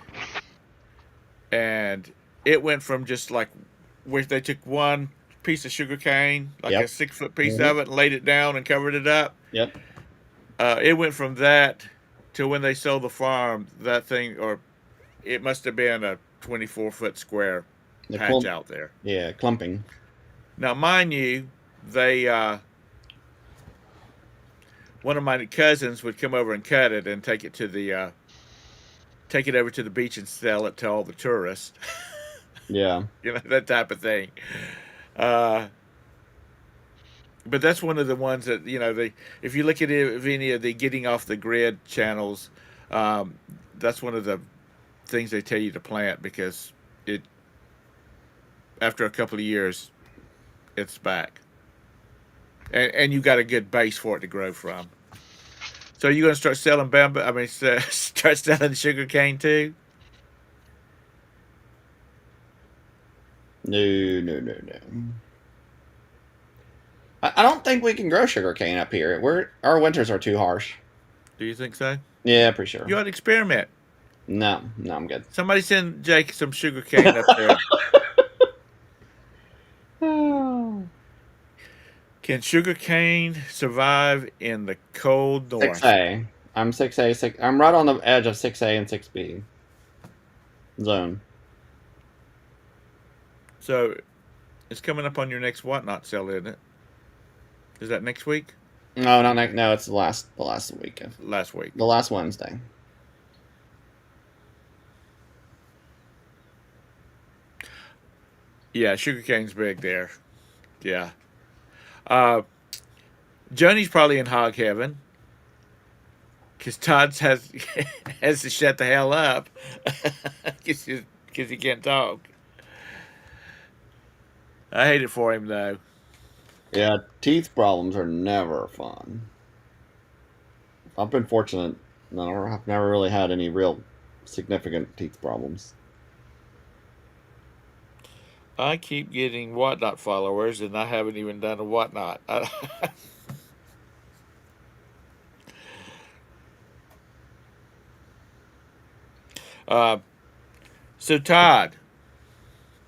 S1: and it went from just like where they took one piece of sugar cane, like a
S3: Yep.
S1: 6 foot piece
S3: Mm-hmm.
S1: of it, and laid it down and covered it up.
S3: Yep.
S1: It went from that to when they sold the farm, that thing, or it must have been a 24-foot square
S3: The
S1: patch
S3: clump.
S1: out there.
S3: Yeah, clumping.
S1: Now, mind you, they one of my cousins would come over and cut it and take it over to the beach and sell it to all the tourists.
S3: Yeah.
S1: You know, that type of thing. Uh, but that's one of the ones that they. If you look at any of the getting off the grid channels, um, that's one of the things they tell you to plant because it after a couple of years it's back, and you got a good base for it to grow from. So you're gonna start selling bamboo? I mean, start selling sugar cane too?
S3: No, no, no, no. I don't think we can grow sugar cane up here. Our winters are too harsh.
S1: Do you think so?
S3: Yeah, pretty sure.
S1: You ought to experiment.
S3: No, no, I'm good.
S1: Somebody send Jake some sugar cane up there. Can sugar cane survive in the cold
S3: Six
S1: north?
S3: A. I'm 6A. I'm right on the edge of 6A and 6B zone.
S1: So it's coming up on your next whatnot sale, isn't it? Is that next week?
S3: No, not next. No, it's the last week of
S1: Last week.
S3: the last Wednesday.
S1: Yeah, sugar cane's big there. Yeah. Uh, Joni's probably in hog heaven because Todd's has has to shut the hell up because he can't talk. I hate it for him though.
S3: Yeah, teeth problems are never fun. I've been fortunate. No, I've never really had any real significant teeth problems.
S1: I keep getting whatnot followers, and I haven't even done a whatnot. uh, so Todd,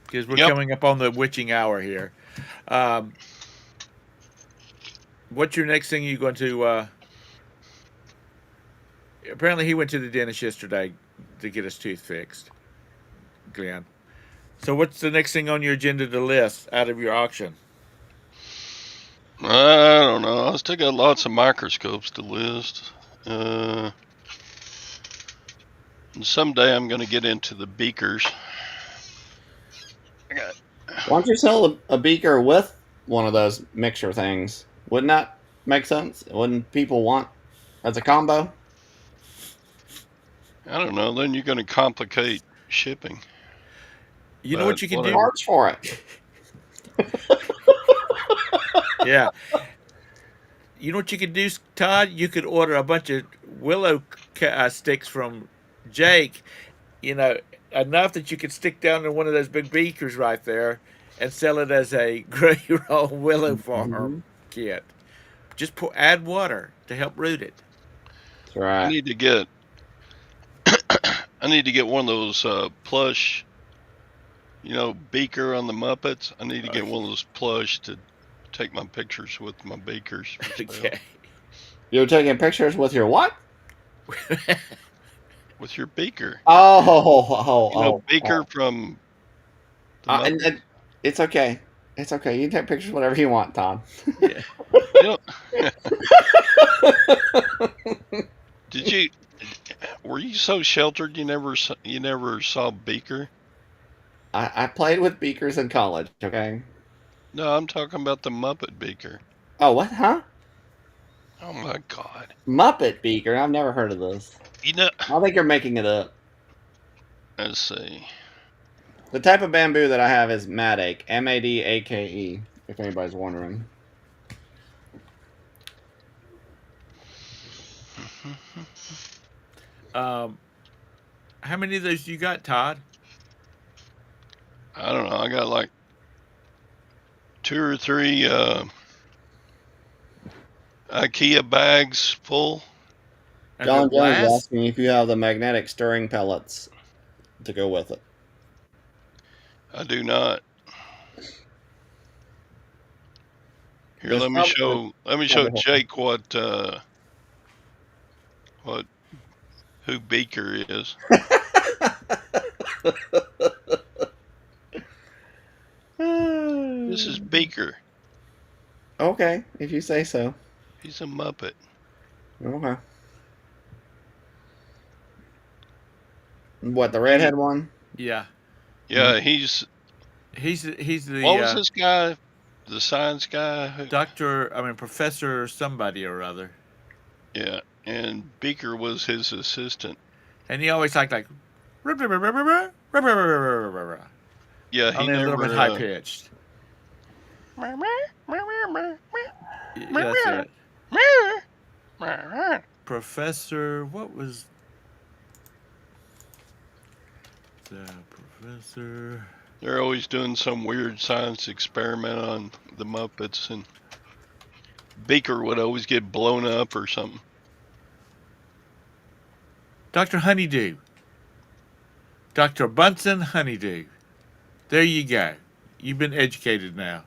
S1: because we're
S2: Yep.
S1: coming up on the witching hour here. Um, what's your next thing you're going to? Apparently, he went to the dentist yesterday to get his tooth fixed, Glenn. So, what's the next thing on your agenda to list out of your auction?
S2: I don't know. I still got lots of microscopes to list. Someday I'm going to get into the beakers. I got
S3: Why don't you sell a beaker with one of those mixer things? Wouldn't that make sense? Wouldn't people want as a combo?
S2: I don't know. Then you're going to complicate shipping.
S1: You know
S2: But
S1: what you can do?
S2: whatever.
S3: Charge for it.
S1: Yeah. You know what you could do, Todd? You could order a bunch of willow sticks from Jake, you know, enough that you could stick down in one of those big beakers right there and sell it as a gray roll willow farm
S3: Mm-hmm.
S1: kit. Just add water to help root it.
S3: That's
S2: I
S3: right.
S2: need to get I need to get one of those plush, beaker on the Muppets. I need to get one of those plush to take my pictures with my beakers for sale.
S1: Okay.
S3: You're taking pictures with your what?
S2: With your beaker.
S3: Oh, oh.
S2: Beaker from the
S3: And
S2: Muppets.
S3: it's okay. It's okay. You can take pictures whatever you want, Todd.
S1: Yeah.
S2: You know, did you were you so sheltered you never saw beaker?
S3: I played with beakers in college. Okay.
S2: No, I'm talking about the Muppet beaker.
S3: Oh, what? Huh?
S2: Oh my God.
S3: Muppet beaker. I've never heard of this.
S2: You know,
S3: I think you're making it up.
S2: let's see.
S3: The type of bamboo that I have is madake. Madake. If anybody's wondering.
S1: Um, how many of those you got, Todd?
S2: I don't know. I got like two or three IKEA bags full.
S1: And they're
S3: John Jones is
S1: glass?
S3: asking if you have the magnetic stirring pellets to go with it.
S2: I do not. Here,
S3: There's probably
S2: let me show Jake what who Beaker is. This is Beaker.
S3: Okay, if you say so.
S2: He's a Muppet.
S3: Okay. What, the redhead one?
S1: Yeah.
S2: Yeah,
S1: He's the
S2: what was this guy? The science guy?
S1: Professor somebody or other.
S2: Yeah, and Beaker was his assistant.
S1: And he always like only
S2: Yeah,
S1: a
S2: he
S1: little bit
S2: never.
S1: high pitched. That's it. Professor, what was the professor?
S2: They're always doing some weird science experiment on the Muppets, and Beaker would always get blown up or something.
S1: Dr. Honeydew. Dr. Bunsen Honeydew. There you go. You've been educated now.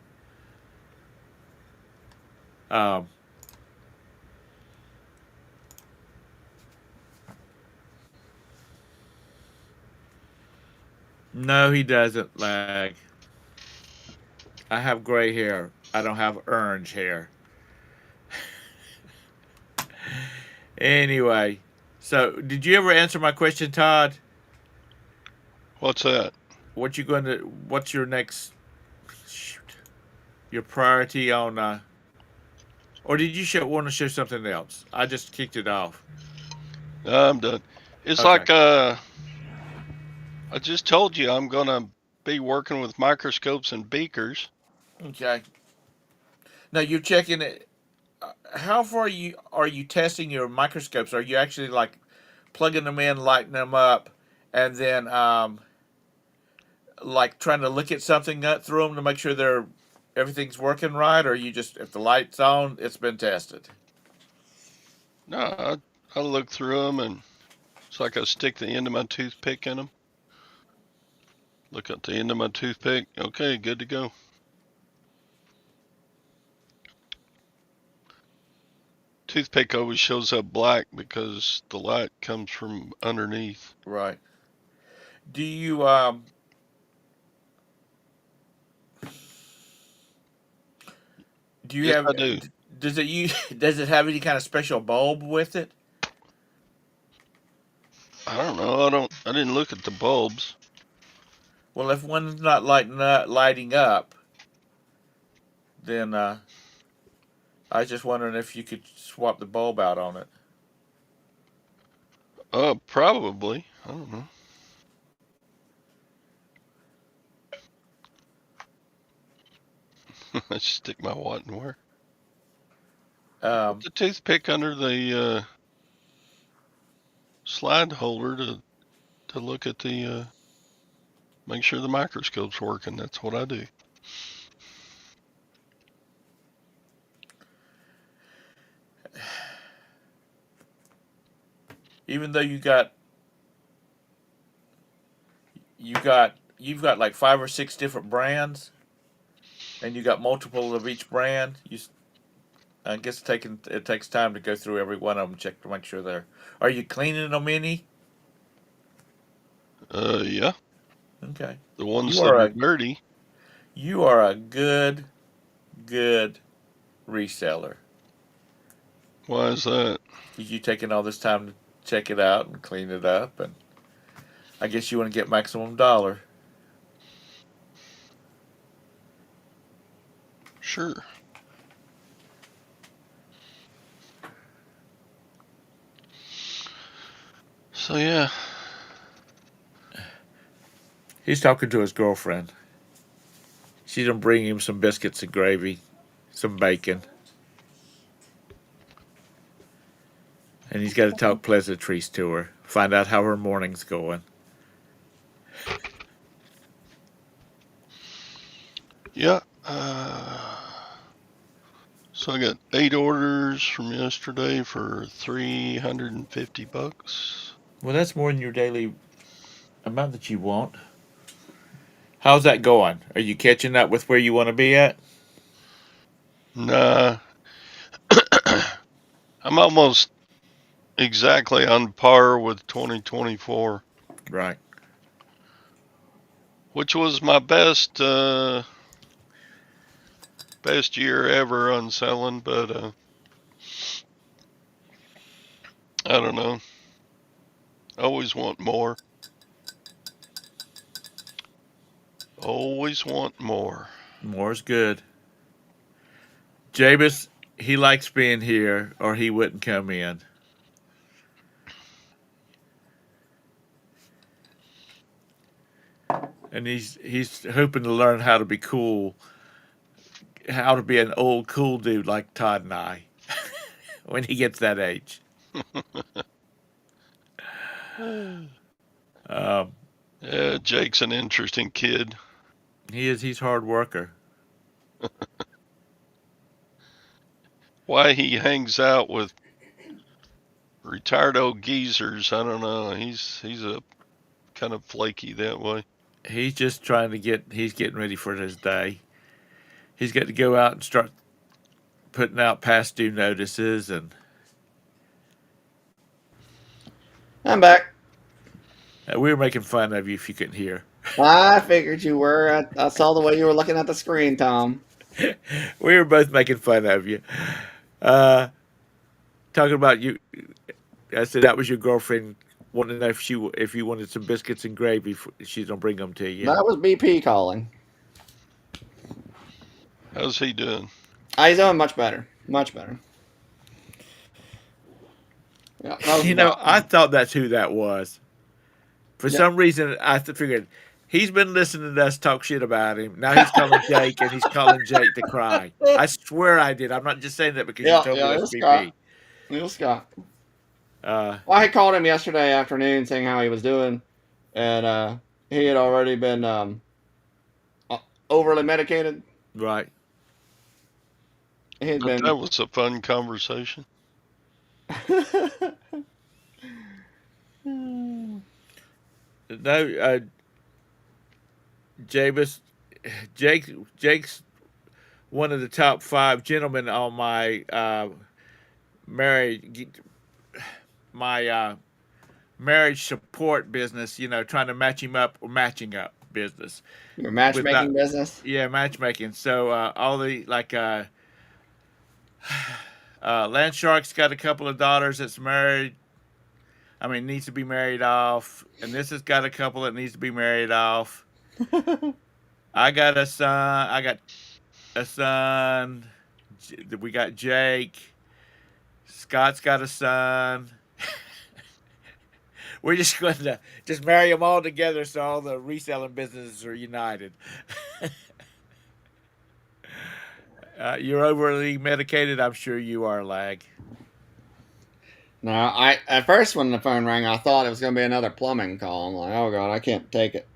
S1: Um, no, he doesn't lag. I have gray hair. I don't have orange hair. Anyway, so did you ever answer my question, Todd?
S2: What's that?
S1: What's your next, shoot, your priority on, or did you want to show something else? I just kicked it off.
S2: I'm done. It's
S1: Okay.
S2: like I just told you I'm gonna be working with microscopes and beakers.
S1: Okay. Now you're checking it. How far are you testing your microscopes? Are you actually like plugging them in, lighting them up, and then like trying to look at something through them to make sure everything's working right, or you just, if the light's on, it's been tested?
S2: No, I look through them and it's like I stick the end of my toothpick in them. Look at the end of my toothpick. Okay, good to go. Toothpick always shows up black because the light comes from underneath.
S1: Right. Do you do you
S2: Yes,
S1: have
S2: I do.
S1: does it have any kind of special bulb with it?
S2: I don't know. I didn't look at the bulbs.
S1: Well, if one's not lighting up, then I was just wondering if you could swap the bulb out on it.
S2: Probably. I don't know. I stick my watt in where? Put
S1: Um,
S2: the toothpick under the slide holder to look at the make sure the microscope's working. That's what I do.
S1: even though you've got like 5 or 6 different brands, and you got multiple of each brand. I guess it takes time to go through every one of them, check to make sure they're. Are you cleaning them any?
S2: Yeah,
S1: Okay.
S2: the ones
S1: You
S2: that
S1: are
S2: are
S1: a
S2: dirty.
S1: you are a good reseller.
S2: Why is that?
S1: Because you taking all this time to check it out and clean it up, and I guess you want to get maximum dollar.
S2: Sure. So yeah,
S1: He's talking to his girlfriend. She's gonna bring him some biscuits and gravy, some bacon, and he's got to talk pleasantries to her. Find out how her morning's going.
S2: yeah. So I got 8 orders from yesterday for $350.
S1: Well, that's more than your daily amount that you want. How's that going? Are you catching up with where you want to be at?
S2: Nah, I'm almost exactly on par with 2024,
S1: Right.
S2: which was my best year ever on selling. But I don't know. I always want more. Always want more.
S1: More's good. Jabus, he likes being here, or he wouldn't come in. And he's hoping to learn how to be cool, how to be an old cool dude like Todd and I when he gets that age. Um,
S2: Yeah, Jake's an interesting kid.
S1: he's hard worker.
S2: Why he hangs out with retired old geezers, I don't know. He's a kind of flaky that way.
S1: He's just trying to he's getting ready for his day. He's got to go out and start putting out past due notices, and
S3: I'm back.
S1: we were making fun of you if you couldn't hear.
S3: I figured you were. I saw the way you were looking at the screen, Tom.
S1: We were both making fun of you. Uh, talking about you, I said that was your girlfriend wanting to know if you wanted some biscuits and gravy. She's gonna bring them to you.
S3: That was BP calling.
S2: How's he doing?
S3: He's doing much better. Much better. Yeah, that was
S1: You know, I thought that's who that was. For
S3: yeah.
S1: some reason, I figured he's been listening to us talk shit about him. Now he's calling Jake, and he's calling Jake to cry. I swear I did. I'm not just saying that because you
S3: Yeah,
S1: told me
S3: yeah, it
S1: that's
S3: was Scott.
S1: BP.
S3: It was Scott.
S1: Uh,
S3: Well, I called him yesterday afternoon saying how he was doing, and he had already been overly medicated.
S1: right.
S3: He had
S2: But that
S3: been.
S2: was a fun conversation.
S1: No, Jabus, Jake's one of the top 5 gentlemen on marriage my marriage support business. You know, trying to match him up or matching up business
S3: Your
S1: with that.
S3: matchmaking business.
S1: Yeah, matchmaking. So all the Land Shark's got a couple of daughters that's married. I mean, needs to be married off, and this has got a couple that needs to be married off. I got a son. I got a son. We got Jake. Scott's got a son. We're just going to just marry them all together so all the reselling businesses are united. You're overly medicated. I'm sure you are, Lag.
S3: No, I at first when the phone rang, I thought it was going to be another plumbing call. I'm like, oh god, I can't take it.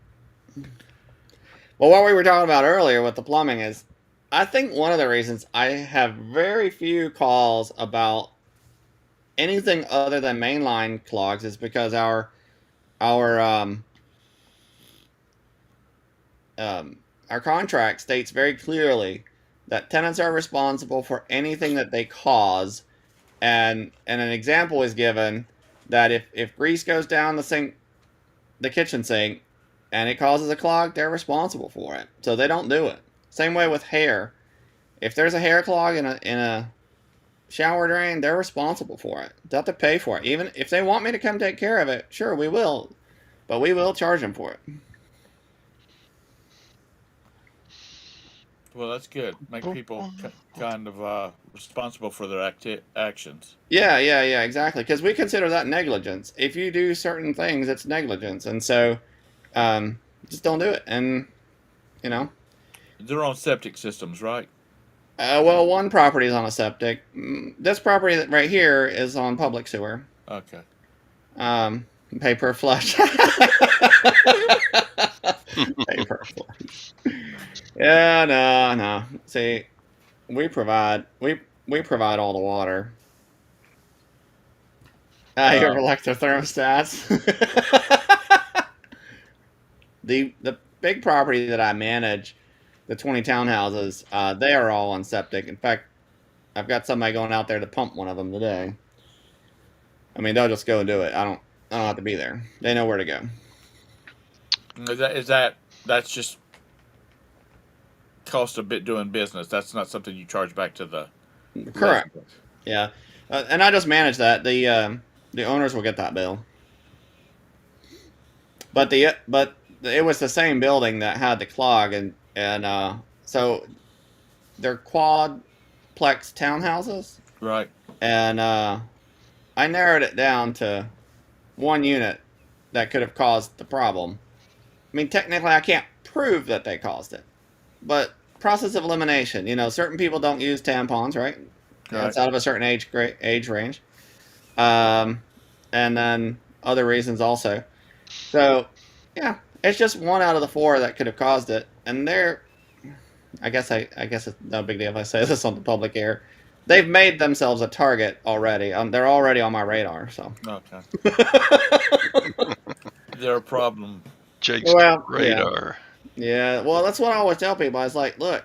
S3: Well, what we were talking about earlier with the plumbing is, I think one of the reasons I have very few calls about anything other than mainline clogs is because our our contract states very clearly that tenants are responsible for anything that they cause, and an example is given that if grease goes down the kitchen sink, and it causes a clog, they're responsible for it. So they don't do it. Same way with hair. If there's a hair clog in a shower drain, they're responsible for it. They'll have to pay for it. Even if they want me to come take care of it, sure, we will. But we will charge them for it.
S1: Well, that's good. Make people kind of responsible for their actions.
S3: Yeah, exactly. Because we consider that negligence. If you do certain things, it's negligence. And so just don't do it. And, you know.
S1: Their own septic systems, right?
S3: Well, one property is on a septic. This property right here is on public sewer.
S1: Okay.
S3: Pay per flush. Pay per flush. Yeah, no. See, we provide all the water. Your electric thermostats. The big property that I manage, the 20 townhouses, they are all on septic. In fact, I've got somebody going out there to pump one of them today. I mean, they'll just go and do it. I don't have to be there. They know where to go.
S1: That's just cost a bit doing business. That's not something you charge back to the
S3: Correct.
S1: residents.
S3: Yeah, and I just manage that. The owners will get that bill. But it was the same building that had the clog, and so they're quadplex townhouses,
S1: Right.
S3: and I narrowed it down to one unit that could have caused the problem. I mean, technically, I can't prove that they caused it, but process of elimination. Certain people don't use tampons, right?
S1: Right.
S3: It's out of a certain age range, and then other reasons also. So, yeah, it's just one out of the four that could have caused it, and I guess it's no big deal if I say this on the public air. They've made themselves a target already. They're already on my radar. So.
S1: Okay. They're a problem.
S2: Jake's radar.
S3: Yeah. Well, that's what I always tell people. I was like, look,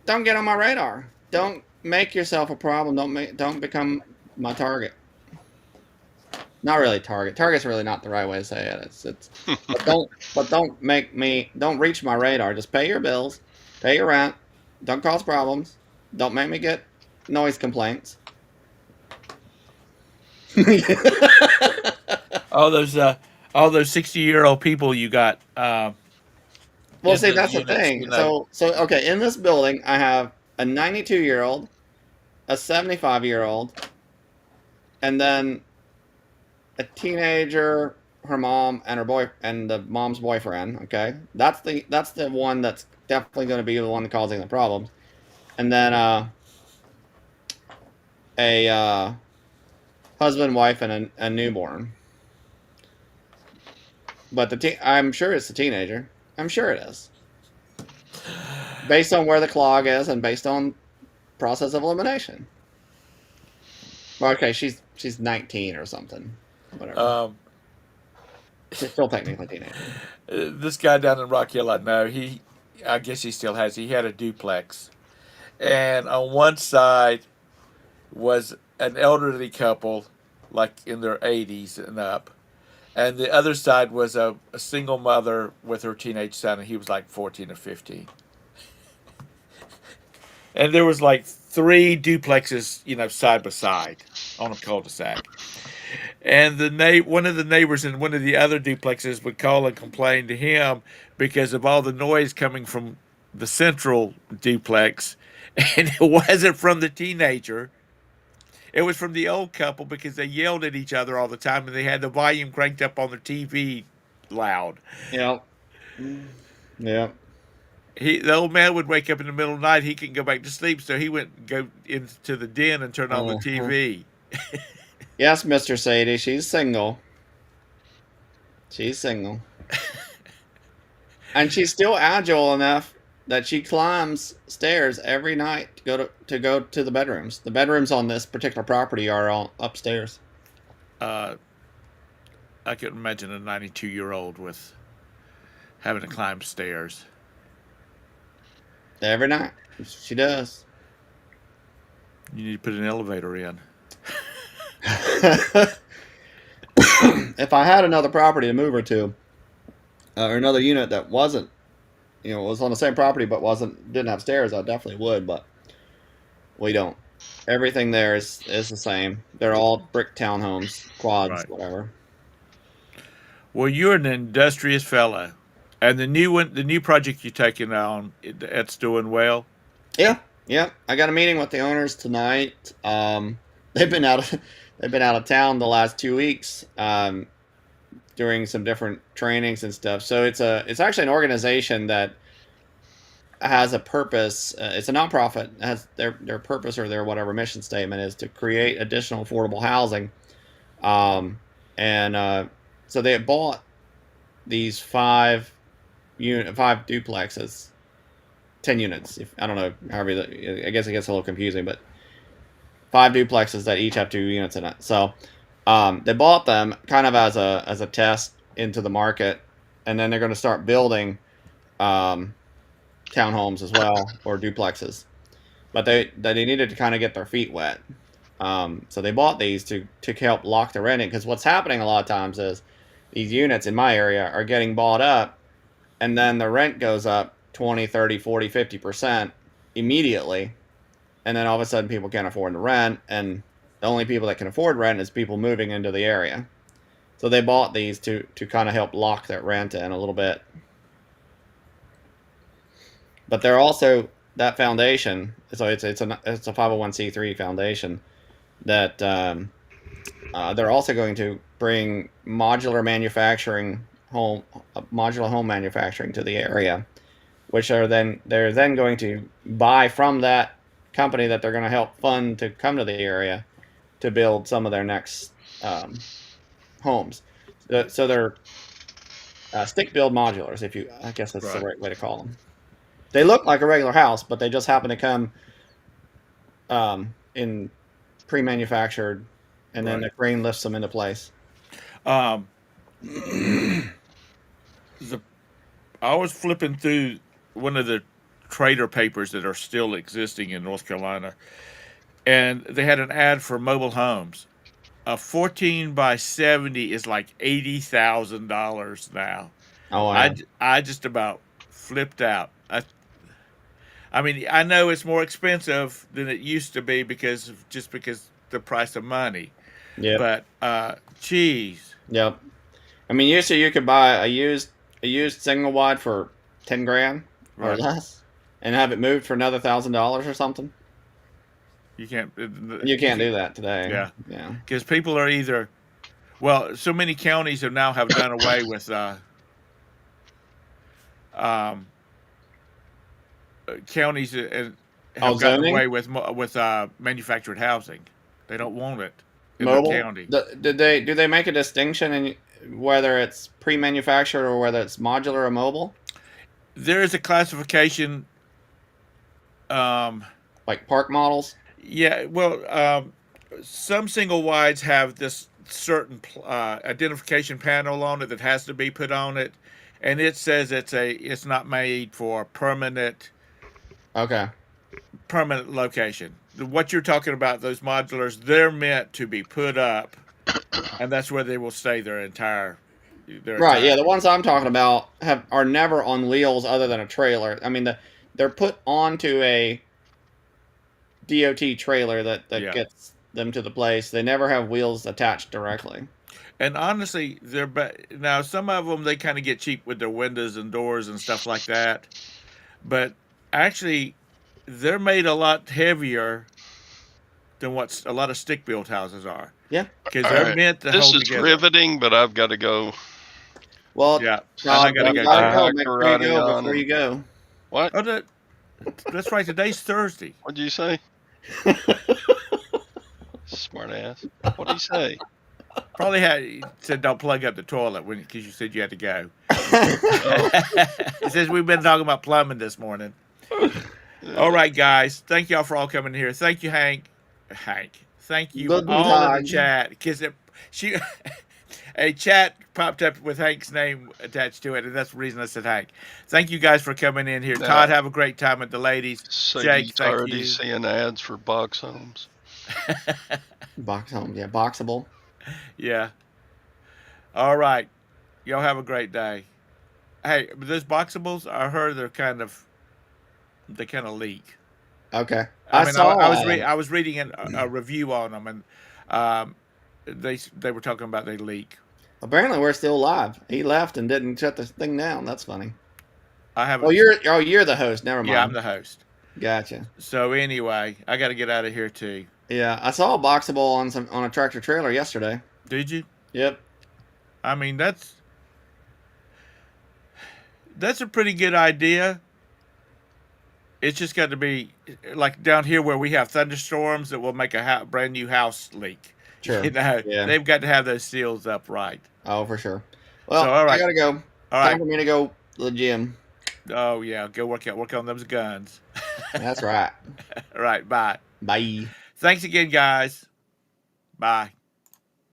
S3: don't get on my radar. Don't make yourself a problem. Don't become my target. Not really target. Target's really not the right way to say it. It's don't reach my radar. Just pay your bills, pay your rent, don't cause problems, don't make me get noise complaints.
S1: all those 60-year-old people you got.
S3: Well, see, that's the thing. So okay, in this building, I have a 92-year-old, a 75-year-old, and then a teenager, her mom, and the mom's boyfriend. Okay, that's the one that's definitely going to be the one causing the problems, and then a husband, wife, and a newborn. But I'm sure it's the teenager. I'm sure it is, based on where the clog is and based on process of elimination. Well, okay, she's 19 or something. Whatever. She's still technically a teenager.
S1: This guy down in Rock Hill, I know, I guess he still has. He had a duplex, and on one side was an elderly couple, like in their 80s and up, and the other side was a single mother with her teenage son, and he was like 14 or 15. And there was like 3 duplexes, side by side on a cul-de-sac. And one of the neighbors in one of the other duplexes would call and complain to him because of all the noise coming from the central duplex, and it wasn't from the teenager. It was from the old couple because they yelled at each other all the time and they had the volume cranked up on their TV loud.
S3: Yep. Yep.
S1: The old man would wake up in the middle of the night. He couldn't go back to sleep, so he went and go into the den and turn on the
S3: Uh-huh.
S1: TV.
S3: Yes, Mr. Sadie, she's single. She's single. And she's still agile enough that she climbs stairs every night to go to the bedrooms. The bedrooms on this particular property are all upstairs.
S1: Uh, I could imagine a 92-year-old with having to climb stairs.
S3: Every night. She does.
S1: You need to put an elevator in.
S3: If I had another property to move her to, or another unit that wasn't, was on the same property but didn't have stairs, I definitely would, but we don't. Everything there is the same. They're all brick townhomes, quads,
S1: Right.
S3: whatever.
S1: Well, you're an industrious fellow, and the new project you're taking on, it's doing well.
S3: Yeah, yeah. I got a meeting with the owners tonight. They've been out of they've been out of town the last 2 weeks, doing some different trainings and stuff. So it's actually an organization that has a purpose. It's a nonprofit. It has their purpose or their whatever mission statement is to create additional affordable housing. Um, and so they had bought these five duplexes, 10 units. If I don't know, however, I guess it gets a little confusing, but five duplexes that each have 2 units in it. So they bought them kind of as a test into the market, and then they're going to start building um, townhomes as well or duplexes. But they needed to kind of get their feet wet. So they bought these to help lock the rent in, because what's happening a lot of times is these units in my area are getting bought up, and then the rent goes up 20, 30, 40, 50% immediately, and then all of a sudden people can't afford the rent, and the only people that can afford rent is people moving into the area. So they bought these to kind of help lock that rent in a little bit. But they're also that foundation. So it's a 501c3 foundation that they're also going to bring modular home manufacturing to the area, which they're then going to buy from that company that they're going to help fund to come to the area to build some of their next homes. So they're stick build modulars, I guess that's the
S1: Right.
S3: right way to call them. They look like a regular house, but they just happen to come in pre-manufactured, and then
S1: Right.
S3: the crane lifts them into place.
S1: Um, the I was flipping through one of the trader papers that are still existing in North Carolina, and they had an ad for mobile homes. A 14 by 70 is like $80,000 now.
S3: Oh wow!
S1: I just about flipped out. I mean, I know it's more expensive than it used to be because the price of money,
S3: Yep,
S1: but geez,
S3: yep. I mean, usually you could buy a used single wide for 10 grand or
S1: right?
S3: less, and have it moved for another $1,000 or something.
S1: You can't.
S3: You
S1: You
S3: can't
S1: can,
S3: do that today.
S1: yeah,
S3: Yeah.
S1: because people are either so many counties have done away with um, counties
S3: Oh,
S1: have gotten
S3: zoning
S1: away with manufactured housing. They don't want it in their
S3: mobile.
S1: county.
S3: Do they make a distinction in whether it's pre-manufactured or whether it's modular or mobile,
S1: There is a classification. Um,
S3: like park models?
S1: yeah, well, some single wides have this certain identification panel on it that has to be put on it, and it says it's not made for
S3: Okay.
S1: permanent location. What you're talking about, those modulars, they're meant to be put up, and that's where they will stay their
S3: Right.
S1: entire
S3: Yeah. The ones
S1: career.
S3: I'm talking about are never on wheels other than a trailer. I mean, they're put onto a DOT trailer that
S1: Yeah,
S3: gets them to the place. They never have wheels attached directly.
S1: and honestly, now some of them they kind of get cheap with their windows and doors and stuff like that, but actually, they're made a lot heavier than what a lot of stick built houses are,
S3: Yeah.
S1: because
S2: All
S1: they're
S2: right.
S1: meant to
S2: This
S1: hold
S2: is
S1: together.
S2: riveting, but I've got to go.
S3: Well,
S1: Yeah, and I
S3: Todd,
S1: gotta
S3: you
S1: go
S3: gotta
S1: too.
S3: go. Make sure you
S2: Karate
S3: go
S2: on
S3: before
S2: and
S3: you go.
S2: what?
S1: Oh, that's right. Today's Thursday.
S2: What'd you say? Smart ass. What'd he say?
S1: Probably said don't plug up the toilet when because you said you had to go.
S2: Oh,
S1: It says we've been talking about plumbing this morning. All
S2: uh,
S1: right, guys. Thank y'all for all coming here. Thank you, Hank. Hank. Thank you
S3: Guten
S1: all in the
S3: Tag.
S1: chat because she a chat popped up with Hank's name attached to it, and that's the reason I said Hank. Thank you guys for coming in here.
S2: now,
S1: Todd, have a great time with the ladies. Jake,
S2: Sadie's
S1: thank
S2: already
S1: you.
S2: seeing ads for box homes.
S3: Box home. Yeah, boxable.
S1: Yeah. All right. Y'all have a great day. Hey, but those boxables, I heard they kind of leak.
S3: Okay.
S1: I
S3: I
S1: mean,
S3: saw.
S1: I was reading a review on them, and um, they were talking about they leak.
S3: Apparently, we're still live. He left and didn't shut the thing down. That's funny.
S1: I
S3: Oh,
S1: haven't.
S3: you're the host. Never
S1: Yeah, I'm
S3: mind.
S1: the host.
S3: Gotcha.
S1: So anyway, I got to get out of here too.
S3: Yeah, I saw a boxable on a tractor trailer yesterday.
S1: Did you?
S3: Yep.
S1: I mean, that's a pretty good idea. It's just got to be like down here where we have thunderstorms that will make a brand new house leak.
S3: Sure.
S1: You know,
S3: Yeah.
S1: they've got to have those seals up right.
S3: Oh, for sure.
S1: So
S3: Well,
S1: all
S3: I
S1: right,
S3: gotta go.
S1: all
S3: Time
S1: right.
S3: for me to go to the gym.
S1: Oh yeah, go work on those guns.
S3: That's right.
S1: All right, bye.
S3: Bye.
S1: Thanks again, guys. Bye.